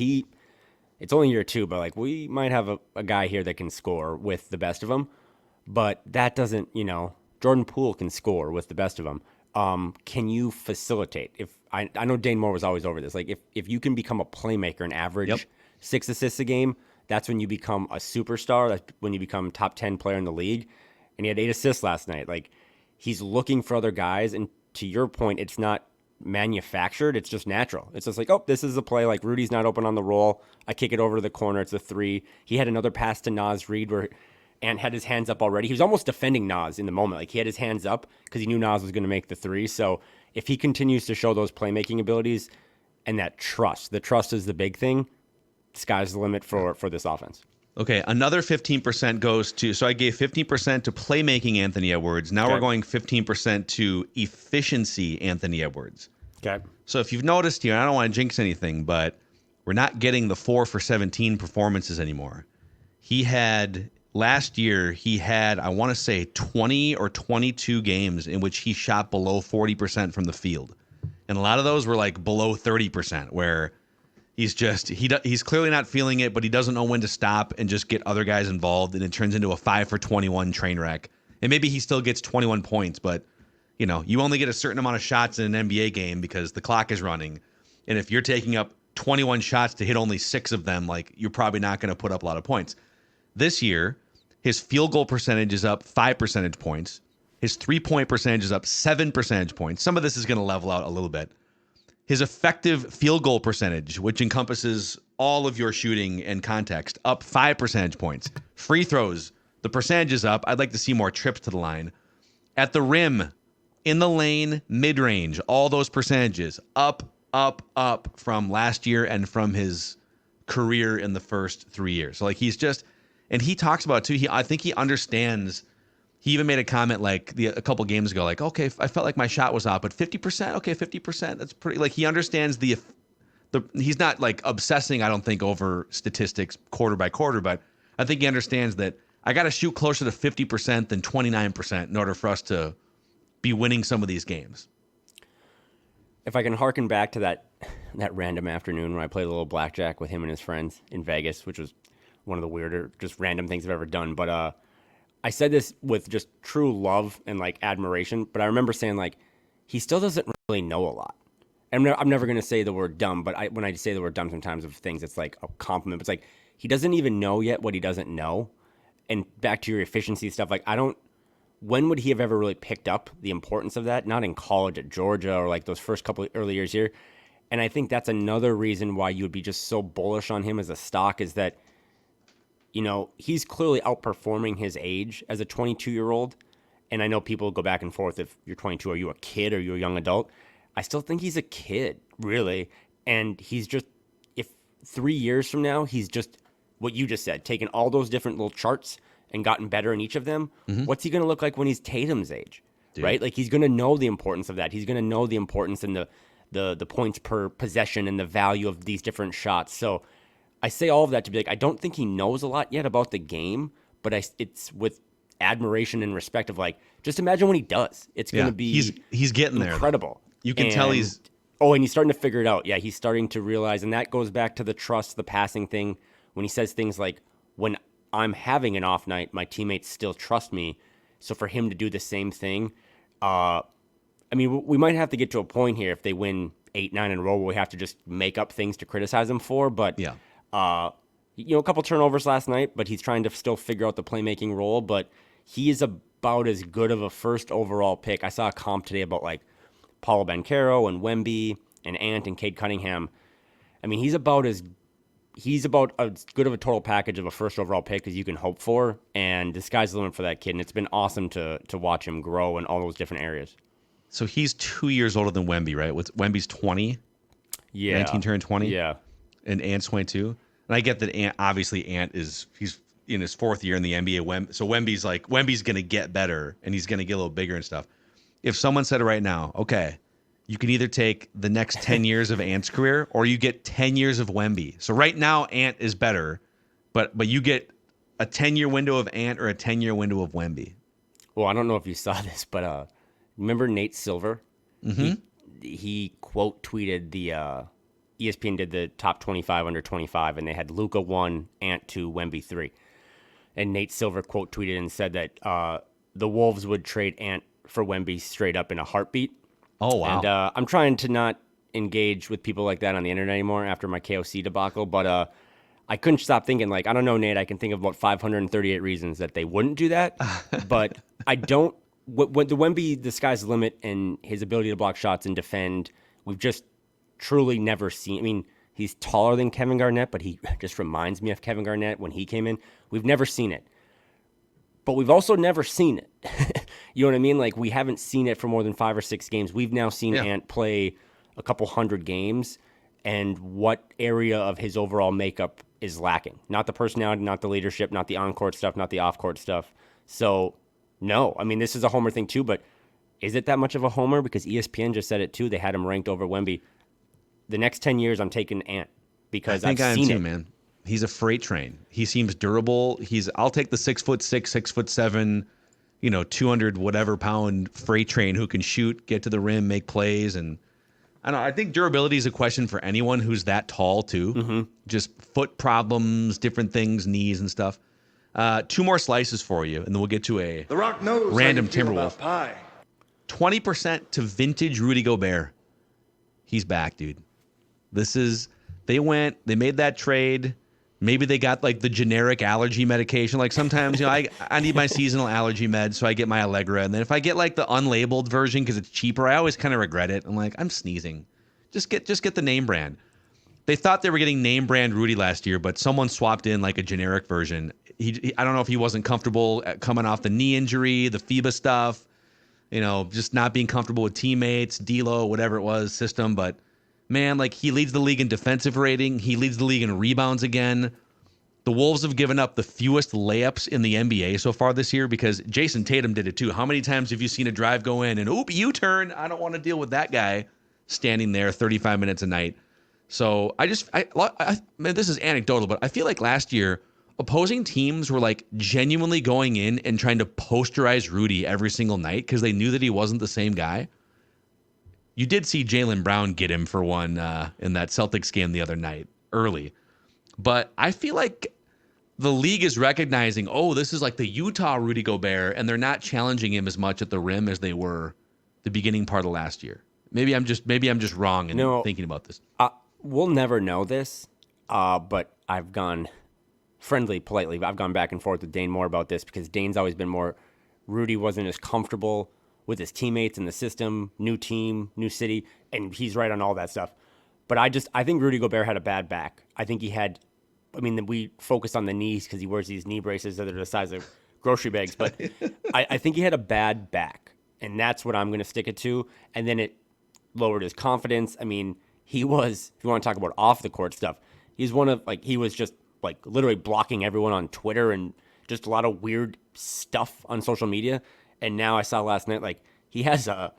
it's only year 2, but like we might have a guy here that can score with the best of them. But that doesn't, Jordan Poole can score with the best of them. Can you facilitate? If I know Dane Moore was always over this. Like if you can become a playmaker and average 6 assists a game, that's when you become a superstar. That's when you become top 10 player in the league. And he had 8 assists last night. Like he's looking for other guys. And to your point, it's not manufactured. It's just natural. It's just like, oh, this is a play. Like Rudy's not open on the roll. I kick it over to the corner. It's a 3. He had another pass to Naz Reid where and had his hands up already. He was almost defending Naz in the moment. Like he had his hands up because he knew Naz was going to make the 3. So if he continues to show those playmaking abilities and that trust, the trust is the big thing. Sky's the limit for this offense. Okay, another 15% goes to, so I gave 15% to playmaking Anthony Edwards. Now we're going 15% to efficiency Anthony Edwards. Okay. So if you've noticed here, I don't want to jinx anything, but we're not getting the 4 for 17 performances anymore. Last year, he had, I want to say, 20 or 22 games in which he shot below 40% from the field. And a lot of those were like below 30%, where he's clearly not feeling it, but he doesn't know when to stop and just get other guys involved. And it turns into a 5 for 21 train wreck. And maybe he still gets 21 points, but you only get a certain amount of shots in an NBA game because the clock is running. And if you're taking up 21 shots to hit only 6 of them, like you're probably not going to put up a lot of points. This year, his field goal percentage is up 5 percentage points. His 3-point percentage is up 7 percentage points. Some of this is going to level out a little bit. His effective field goal percentage, which encompasses all of your shooting and context, up 5 percentage points. Free throws, the percentage is up. I'd like to see more trips to the line. At the rim, in the lane, mid-range, all those percentages up from last year and from his career in the first 3 years. So like he's just... And he talks about it too. I think he understands. He even made a comment like a couple games ago, like, okay, I felt like my shot was off, but 50%, okay, 50%, that's pretty. Like he understands the. He's not like obsessing, I don't think, over statistics quarter by quarter, but I think he understands that I got to shoot closer to 50% than 29% in order for us to be winning some of these games. If I can harken back to that random afternoon when I played a little blackjack with him and his friends in Vegas, which was one of the weirder, just random things I've ever done. But I said this with just true love and like admiration. But I remember saying like, he still doesn't really know a lot. And I'm never going to say the word dumb, but when I say the word dumb sometimes of things, it's like a compliment. It's like, he doesn't even know yet what he doesn't know. And back to your efficiency stuff, like when would he have ever really picked up the importance of that? Not in college at Georgia or like those first couple of early years here. And I think that's another reason why you would be just so bullish on him as a stock is that, he's clearly outperforming his age as a 22-year-old. And I know people go back and forth. If you're 22, are you a kid or you're a young adult? I still think he's a kid, really. And he's just, if 3 years from now, he's just what you just said, taken all those different little charts and gotten better in each of them. Mm-hmm. What's he going to look like when he's Tatum's age, right? Like he's going to know the importance of that. He's going to know the importance and the points per possession and the value of these different shots. So I say all of that to be like, I don't think he knows a lot yet about the game, but it's with admiration and respect of like, just imagine when he does. It's going to be he's getting incredible. There. You can tell he's... Oh, and he's starting to figure it out. Yeah, he's starting to realize, and that goes back to the trust, the passing thing, when he says things like, when I'm having an off night, my teammates still trust me. So for him to do the same thing, we might have to get to a point here if they win 8-9 in a row where we have to just make up things to criticize him for, but... Yeah. a couple turnovers last night, but he's trying to still figure out the playmaking role. But he is about as good of a first overall pick. I saw a comp today about like Paulo Banchero and Wemby and Ant and Cade Cunningham. I mean, he's about as good of a total package of a first overall pick as you can hope for. And the sky's the limit for that kid. And it's been awesome to watch him grow in all those different areas. So he's 2 years older than Wemby, right? Wemby's 20? Yeah. 19 turned 20? Yeah. And Ant's 22? And I get that Ant he's in his 4th year in the NBA. So Wemby's going to get better and he's going to get a little bigger and stuff. If someone said right now, okay, you can either take the next 10 years of Ant's career or you get 10 years of Wemby. So right now Ant is better, but you get a 10-year window of Ant or a 10-year window of Wemby. Well, I don't know if you saw this, but remember Nate Silver? Mm-hmm. He quote tweeted the ESPN did the top 25 under 25, and they had Luka 1, Ant 2, Wemby 3. And Nate Silver quote tweeted and said that the Wolves would trade Ant for Wemby straight up in a heartbeat. Oh, wow. And I'm trying to not engage with people like that on the internet anymore after my KOC debacle, but I couldn't stop thinking, like, I don't know, Nate, I can think of about 538 reasons that they wouldn't do that, but I don't. When the Wemby, the sky's the limit, and his ability to block shots and defend, we've just truly never seen. I mean, he's taller than Kevin Garnett, but he just reminds me of Kevin Garnett when he came in. We've never seen it. But we've also never seen it. You know what I mean? Like, we haven't seen it for more than 5 or 6 games. We've now seen Ant play a couple hundred games, and what area of his overall makeup is lacking. Not the personality, not the leadership, not the on-court stuff, not the off-court stuff. So, no. I mean, this is a homer thing too, but is it that much of a homer? Because ESPN just said it too. They had him ranked over Wemby. The next 10 years, I'm taking Ant because I've seen it. Man. He's a freight train. He seems durable. I'll take the 6'6", 6'7", 200 whatever pound freight train who can shoot, get to the rim, make plays, and I don't know. I think durability is a question for anyone who's that tall too. Mm-hmm. Just foot problems, different things, knees and stuff. 2 more slices for you, and then we'll get to a The Rock knows random how you feel Timberwolf. about pie. 20% to vintage Rudy Gobert. He's back, dude. They made that trade. Maybe they got like the generic allergy medication. Like sometimes, I need my seasonal allergy meds, so I get my Allegra. And then if I get like the unlabeled version because it's cheaper, I always kind of regret it. I'm like, I'm sneezing. Just get the name brand. They thought they were getting name brand Rudy last year, but someone swapped in like a generic version. I don't know if he wasn't comfortable coming off the knee injury, the FIBA stuff, just not being comfortable with teammates, D-Lo, whatever it was, system, but man, like he leads the league in defensive rating. He leads the league in rebounds again. The Wolves have given up the fewest layups in the NBA so far this year because Jason Tatum did it too. How many times have you seen a drive go in and, oop, U-turn? I don't want to deal with that guy standing there 35 minutes a night. So man, this is anecdotal, but I feel like last year opposing teams were like genuinely going in and trying to posterize Rudy every single night because they knew that he wasn't the same guy. You did see Jaylen Brown get him for one in that Celtics game the other night, early. But I feel like the league is recognizing, this is like the Utah Rudy Gobert, and they're not challenging him as much at the rim as they were the beginning part of last year. Maybe I'm just wrong in thinking about this. We'll never know this, but I've gone politely. I've gone back and forth with Dane more about this because Dane's always been more, Rudy wasn't as comfortable with his teammates in the system, new team, new city, and he's right on all that stuff. But I think Rudy Gobert had a bad back. I think he had, we focus on the knees because he wears these knee braces that are the size of grocery bags, but I think he had a bad back, and that's what I'm going to stick it to. And then it lowered his confidence. He was, if you want to talk about off the court stuff, he was just like literally blocking everyone on Twitter and just a lot of weird stuff on social media. And now I saw last night, like, he has a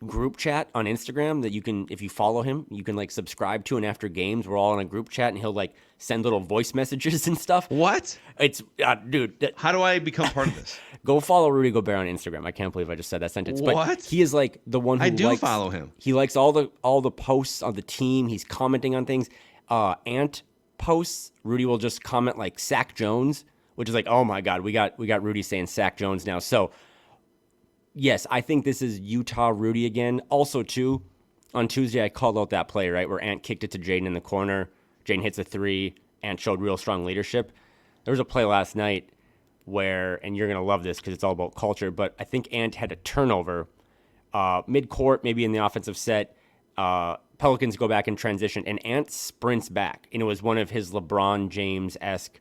group chat on Instagram that you can, if you follow him, you can, like, subscribe to. And after games, we're all in a group chat, and he'll, like, send little voice messages and stuff. What? It's, dude. How do I become part of this? Go follow Rudy Gobert on Instagram. I can't believe I just said that sentence. What? But he is, like, the one who I do follow him. He likes all the posts on the team. He's commenting on things. Ant posts, Rudy will just comment, like, Sack Jones, which is like, oh my God, we got Rudy saying Sack Jones now. So, yes, I think this is Utah Rudy again. Also, too, on Tuesday, I called out that play, right, where Ant kicked it to Jaden in the corner. Jaden hits a 3, Ant showed real strong leadership. There was a play last night where, and you're going to love this because it's all about culture, but I think Ant had a turnover mid-court, maybe in the offensive set. Pelicans go back in transition, and Ant sprints back. And it was one of his LeBron James-esque,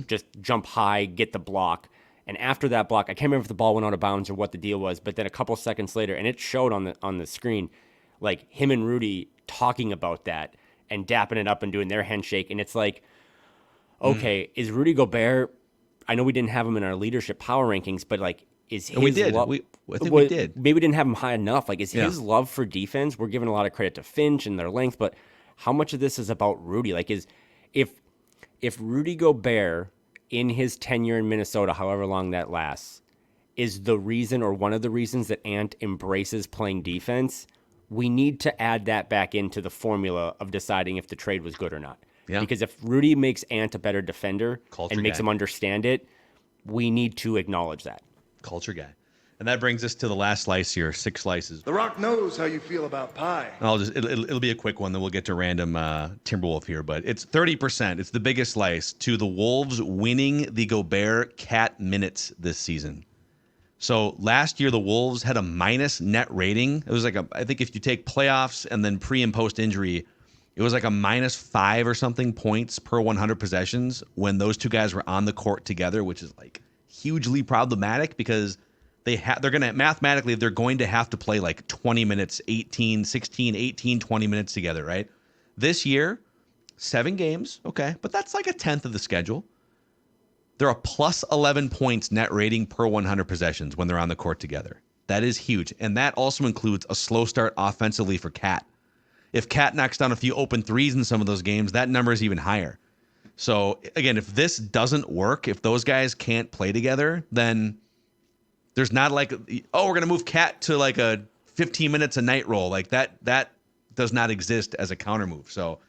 just jump high, get the block. And after that block, I can't remember if the ball went out of bounds or what the deal was, but then a couple seconds later, and it showed on the screen, like him and Rudy talking about that and dapping it up and doing their handshake. And it's like, okay, is Rudy Gobert, I know we didn't have him in our leadership power rankings, but like, is his we did. love, I think we did. Maybe we didn't have him high enough. Like, is his love for defense, we're giving a lot of credit to Finch and their length, but how much of this is about Rudy? Like, if Rudy Gobert in his tenure in Minnesota, however long that lasts, is the reason or one of the reasons that Ant embraces playing defense, we need to add that back into the formula of deciding if the trade was good or not. Yeah. Because if Rudy makes Ant a better defender and makes him understand it, we need to acknowledge that. Culture guy. And that brings us to the last slice here, 6 slices. The Rock knows how you feel about pie. It'll be a quick one, then we'll get to random Timberwolf here, but it's 30%. It's the biggest slice to the Wolves winning the Gobert Cat minutes this season. So last year, the Wolves had a minus net rating. It was like I think if you take playoffs and then pre and post injury, it was like a -5 or something points per 100 possessions when those two guys were on the court together, which is like hugely problematic because they're going to mathematically, they're going to have to play like 20 minutes, 18, 16, 18, 20 minutes together, right? This year, 7 games, okay, but that's like a tenth of the schedule. They're a plus 11 points net rating per 100 possessions when they're on the court together. That is huge. And that also includes a slow start offensively for Cat. If Cat knocks down a few open threes in some of those games, that number is even higher. So, again, if this doesn't work, if those guys can't play together, then there's not like, oh, we're going to move Cat to like a 15 minutes a night role. Like that does not exist as a counter move. So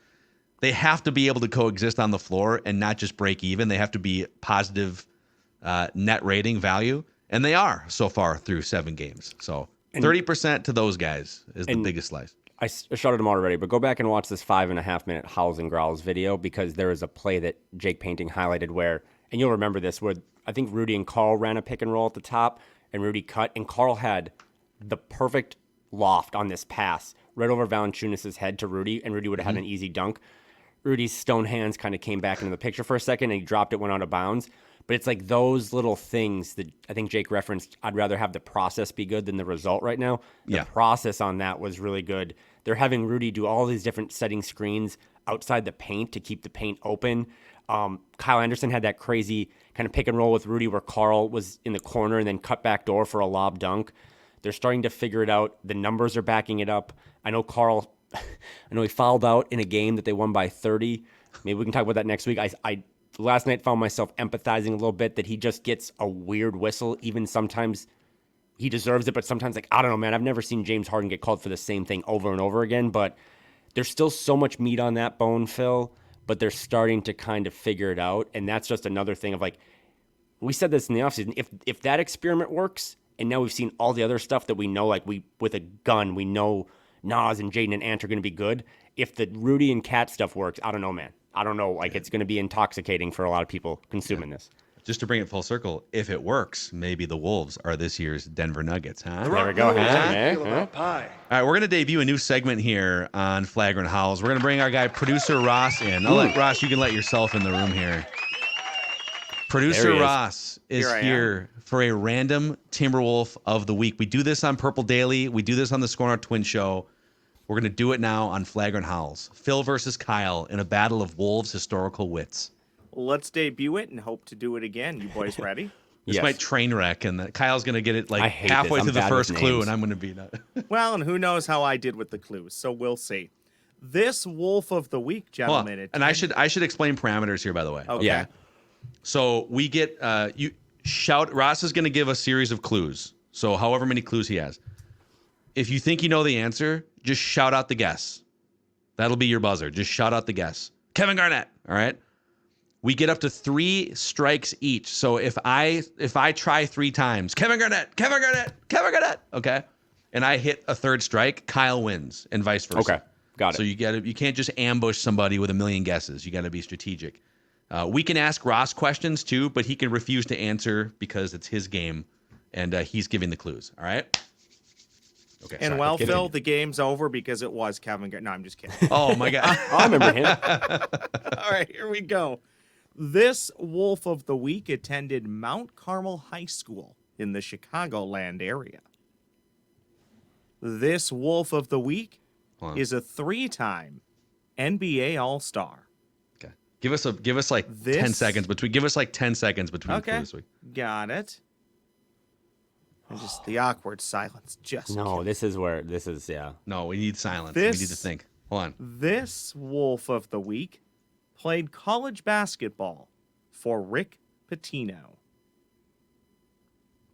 they have to be able to coexist on the floor and not just break even. They have to be positive net rating value. And they are so far through 7 games. So 30% to those guys is the biggest slice. I shouted them already, but go back and watch this 5.5-minute Howls and Growls video because there was a play that Jake Painting highlighted where, and you'll remember this, where I think Rudy and Karl ran a pick and roll at the top, and Rudy cut, and Karl had the perfect loft on this pass right over Valanciunas' head to Rudy, and Rudy would have had an easy dunk. Rudy's stone hands kind of came back into the picture for a second, and he dropped it, went out of bounds. But it's like those little things that I think Jake referenced. I'd rather have the process be good than the result right now. The process on that was really good. They're having Rudy do all these different setting screens outside the paint to keep the paint open. Kyle Anderson had that crazy kind of pick and roll with Rudy where Karl was in the corner and then cut back door for a lob dunk. They're starting to figure it out. The numbers are backing it up. I know Karl, I know he fouled out in a game that they won by 30. Maybe we can talk about that next week. I last night found myself empathizing a little bit that he just gets a weird whistle. Even sometimes he deserves it, but sometimes, like, I don't know, man. I've never seen James Harden get called for the same thing over and over again, but there's still so much meat on that bone, Phil, but they're starting to kind of figure it out, and that's just another thing of, like, we said this in the offseason. If that experiment works, and now we've seen all the other stuff that we know, like with a gun, we know Nas and Jaden and Ant are going to be good. If the Rudy and Cat stuff works, I don't know, man. I don't know. Like, it's going to be intoxicating for a lot of people consuming this. Just to bring it full circle, if it works, maybe the Wolves are this year's Denver Nuggets, huh? There we go. Pie. All right, we're going to debut a new segment here on Flagrant Howls. We're going to bring our guy, Producer Ross, in. Ross, you can let yourself in the room here. Producer Ross is here for a random Timberwolf of the week. We do this on Purple Daily. We do this on the Score North Twin Show. We're going to do it now on Flagrant Howls. Phil versus Kyle in a battle of Wolves' historical wits. Let's debut it and hope to do it again. You boys ready? This might train wreck, and Kyle's going to get it like halfway through the first clue, and I'm going to be that. Well, and who knows how I did with the clues, so we'll see. This Wolf of the Week, gentlemen. And I should explain parameters here, by the way. Okay. Yeah. So we get Ross is going to give a series of clues. So however many clues he has. If you think you know the answer, just shout out the guess. That'll be your buzzer. Just shout out the guess. Kevin Garnett. All right. We get up to 3 strikes each. So if I try 3 times, Kevin Garnett, okay, and I hit a 3rd strike, Kyle wins, and vice versa. Okay, got it. So you can't just ambush somebody with a million guesses. You got to be strategic. We can ask Ross questions too, but he can refuse to answer because it's his game, and he's giving the clues. All right. Okay. And sorry. well, Continue. Phil, the game's over because it was Kevin. No, I'm just kidding. Oh my God. I remember him. All right, here we go. This Wolf of the Week attended Mount Carmel High School in the Chicagoland area. This Wolf of the Week Hold on. is a 3-time NBA All-Star. Okay. Give us like 10 This- seconds between. Give us like 10 seconds between Okay, clues. got it. And just the awkward silence. Just No, this is yeah. No, we need silence. This- We need to think. Hold on. This Wolf of the Week played college basketball for Rick Pitino.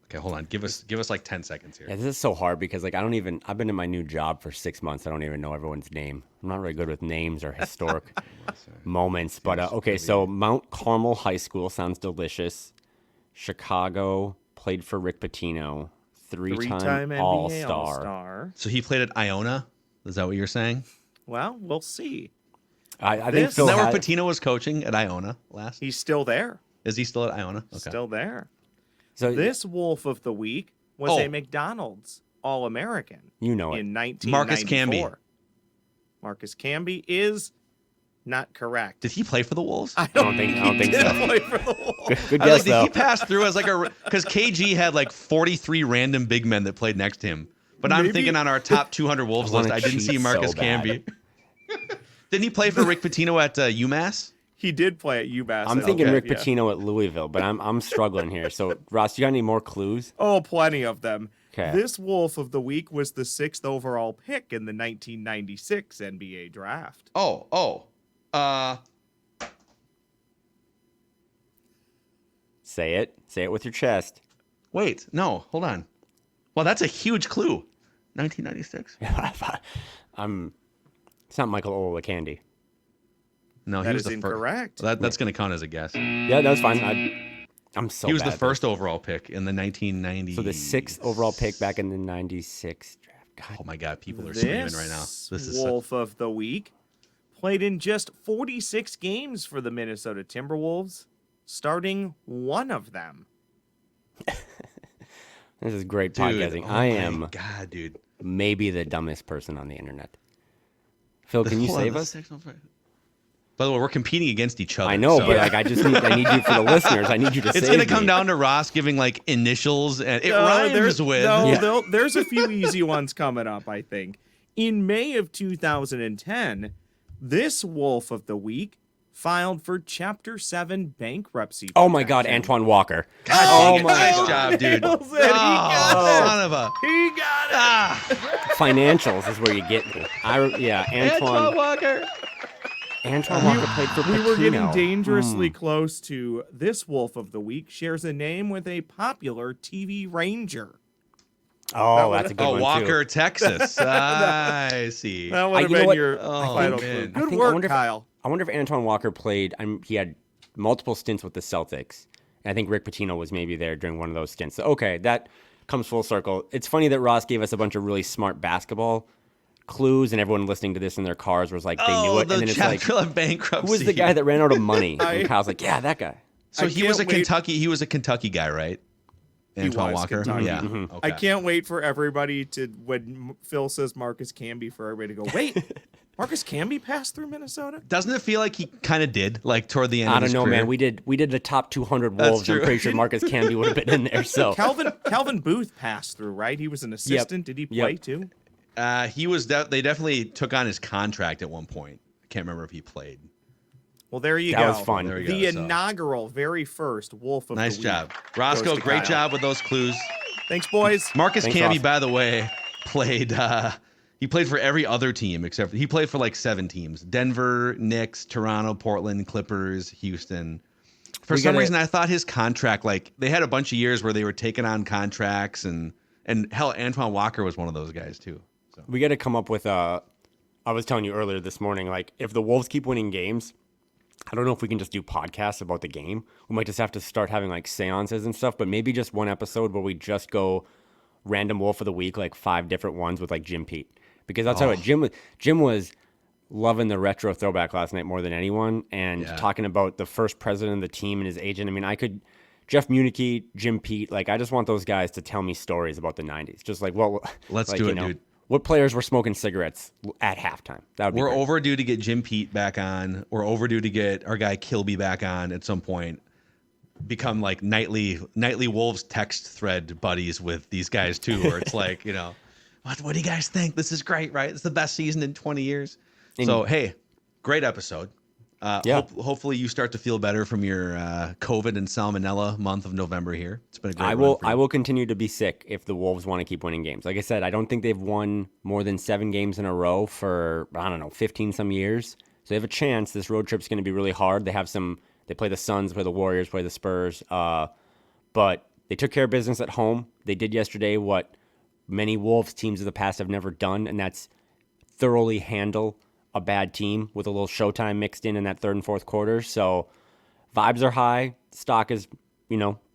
Okay, hold on. Give us like 10 seconds here. Yeah, this is so hard because like I've been in my new job for 6 months. I don't even know everyone's name. I'm not really good with names or historic moments. But okay, so Mount Carmel High School sounds delicious. Chicago played for Rick Pitino, Three-time NBA All-Star. All-Star. So he played at Iona. Is that what you're saying? Well, we'll see. I think This- Phil Is that where had- Patino was coaching at Iona last? He's still there. Is he still at Iona? Okay. Still there. so This Wolf of the Week was Oh. a McDonald's All-American you know it. in 1994. Marcus Camby. Marcus Camby is not correct. Did he play for the Wolves? I don't think He did so. play for the Wolves. Good I was guess like, did though. he pass through as like because KG had like 43 random big men that played next to him. But I'm Maybe- thinking on our top 200 Wolves I wanna list, I didn't see cheat Marcus so bad. Camby. Didn't he play for Rick Pitino at UMass? He did play at UMass. I'm I thinking think, Rick yeah. Pitino at Louisville, but I'm struggling here. So Ross, you got any more clues? Oh, plenty of them. 'Kay. This Wolf of the Week was the 6th overall pick in the 1996 NBA draft. Say it. Say it with your chest. Wait, no, hold on. Well, that's a huge clue. 1996? It's not Michael Olowokandi. No, That he was is the incorrect. first. That's going to count as a guess. Yeah, that's fine. I'm so He was bad the at this. first overall pick in the 1990s. So the 6th overall pick back in the 96 draft. God, Oh my God, people are screaming This right now. This is Wolf of the Week played in just 46 games for the Minnesota Timberwolves, starting one of them. this is great dude, podcasting. oh I my am God, dude. maybe the dumbest person on the internet. Phil, can you Hold on, save the us? sixth overall- By the way, we're competing against each other. I know, so- but like I need you for the listeners. I need you to it's save going to come me. down to Ross giving like initials, and it No, rhymes with. Yeah. There's a few easy ones coming up, I think. In May of 2010, this Wolf of the Week filed for Chapter 7 bankruptcy. Oh my God, protection. Antoine Walker. Oh my my nice God. job, dude. Nails it. He got it. Son of a. He got it. Financials is where you get me. Antoine Walker. Antoine Walker played for We were getting Patino. dangerously close to this Wolf of the Week shares a name with a popular TV ranger. Oh, that's a good Oh, one Walker, too. Texas. I see. That would have you know been what? your Oh, final man. clue. I Good think- I work, wonder if- Kyle. I wonder if Antoine Walker played. He had multiple stints with the Celtics. And I think Rick Pitino was maybe there during one of those stints. So, okay, that comes full circle. It's funny that Ross gave us a bunch of really smart basketball clues, and everyone listening to this in their cars was like, they knew it. The And then it's like, chapter of bankruptcy. who was the guy that ran out of money? And Kyle's like, yeah, that guy. So I he was a can't wait- Kentucky. He was a Kentucky guy, right? Antoine was Walker. Kentucky. Yeah. Mm-hmm. Okay. I can't wait for everybody to, when Phil says Marcus Camby, for everybody to go, wait, Marcus Camby passed through Minnesota? Doesn't it feel like he kind of did, like toward the end? I of don't his know, career? man. We did the top 200 That's Wolves. I'm true. pretty sure Marcus Camby would have been in there. So Calvin Booth passed through, right? He was an assistant. Did he play Yep. too? He was. They definitely took on his contract at one point. I can't remember if he played. Well, there you That go. was fun. There we The go, so. inaugural, very first Wolf of Nice the job, Week. Roscoe. goes to Great Kyle. job with those clues. Thanks, boys. Marcus Thanks, Camby, Ross. by the way, played. He played for every other team except he played for like 7 teams: Denver, Knicks, Toronto, Portland, Clippers, Houston. For We some gotta- reason, I thought his contract, like they had a bunch of years where they were taking on contracts, and hell, Antoine Walker was one of those guys too. So we got to come up with I was telling you earlier this morning, like if the Wolves keep winning games, I don't know if we can just do podcasts about the game. We might just have to start having like seances and stuff, but maybe just one episode where we just go random Wolf of the Week, like 5 different ones with like Jim Pete. Because I'll tell you what, Jim was loving the retro throwback last night more than anyone, and talking about the first president of the team and his agent. I mean, Jeff Muniche, Jim Pete, like I just want those guys to tell me stories about the 90s. Just like, well, let's do it, dude. What players were smoking cigarettes at halftime? That would be We're great. overdue to get Jim Pete back on. We're overdue to get our guy Kilby back on at some point. Become like nightly Wolves text thread buddies with these guys too, where it's like, what do you guys think? This is great, right? It's the best season in 20 years. So, hey, great episode. Hopefully you start to feel better from your COVID and salmonella month of November here. It's been a great I will continue to be sick if the Wolves want to keep winning games. Like I said, I don't think they've won more than 7 games in a row for, 15 some years. So they have a chance. This road trip's going to be really hard. They play the Suns, play the Warriors, play the Spurs. But they took care of business at home. They did yesterday what many Wolves teams of the past have never done, and that's thoroughly handle a bad team with a little showtime mixed in that third and fourth quarter. So vibes are high. Stock is,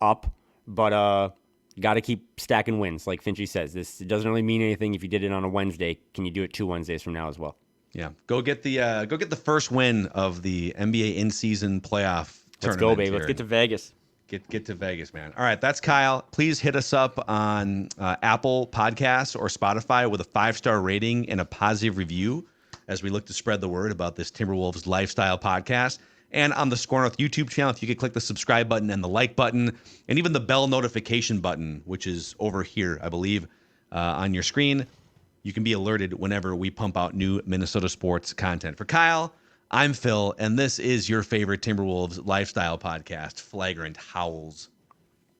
up. But got to keep stacking wins, like Finchy says. This doesn't really mean anything if you did it on a Wednesday. Can you do it 2 Wednesdays from now as well? Yeah, go get the first win of the NBA in-season playoff tournament. Let's go, baby. Let's get to Vegas. Get to Vegas, man. All right, that's Kyle. Please hit us up on Apple Podcasts or Spotify with a 5-star rating and a positive review as we look to spread the word about this Timberwolves lifestyle podcast. And on the Score North YouTube channel, if you could click the subscribe button and the like button and even the bell notification button, which is over here, I believe, on your screen, you can be alerted whenever we pump out new Minnesota sports content. For Kyle, I'm Phil, and this is your favorite Timberwolves lifestyle podcast, Flagrant Howls.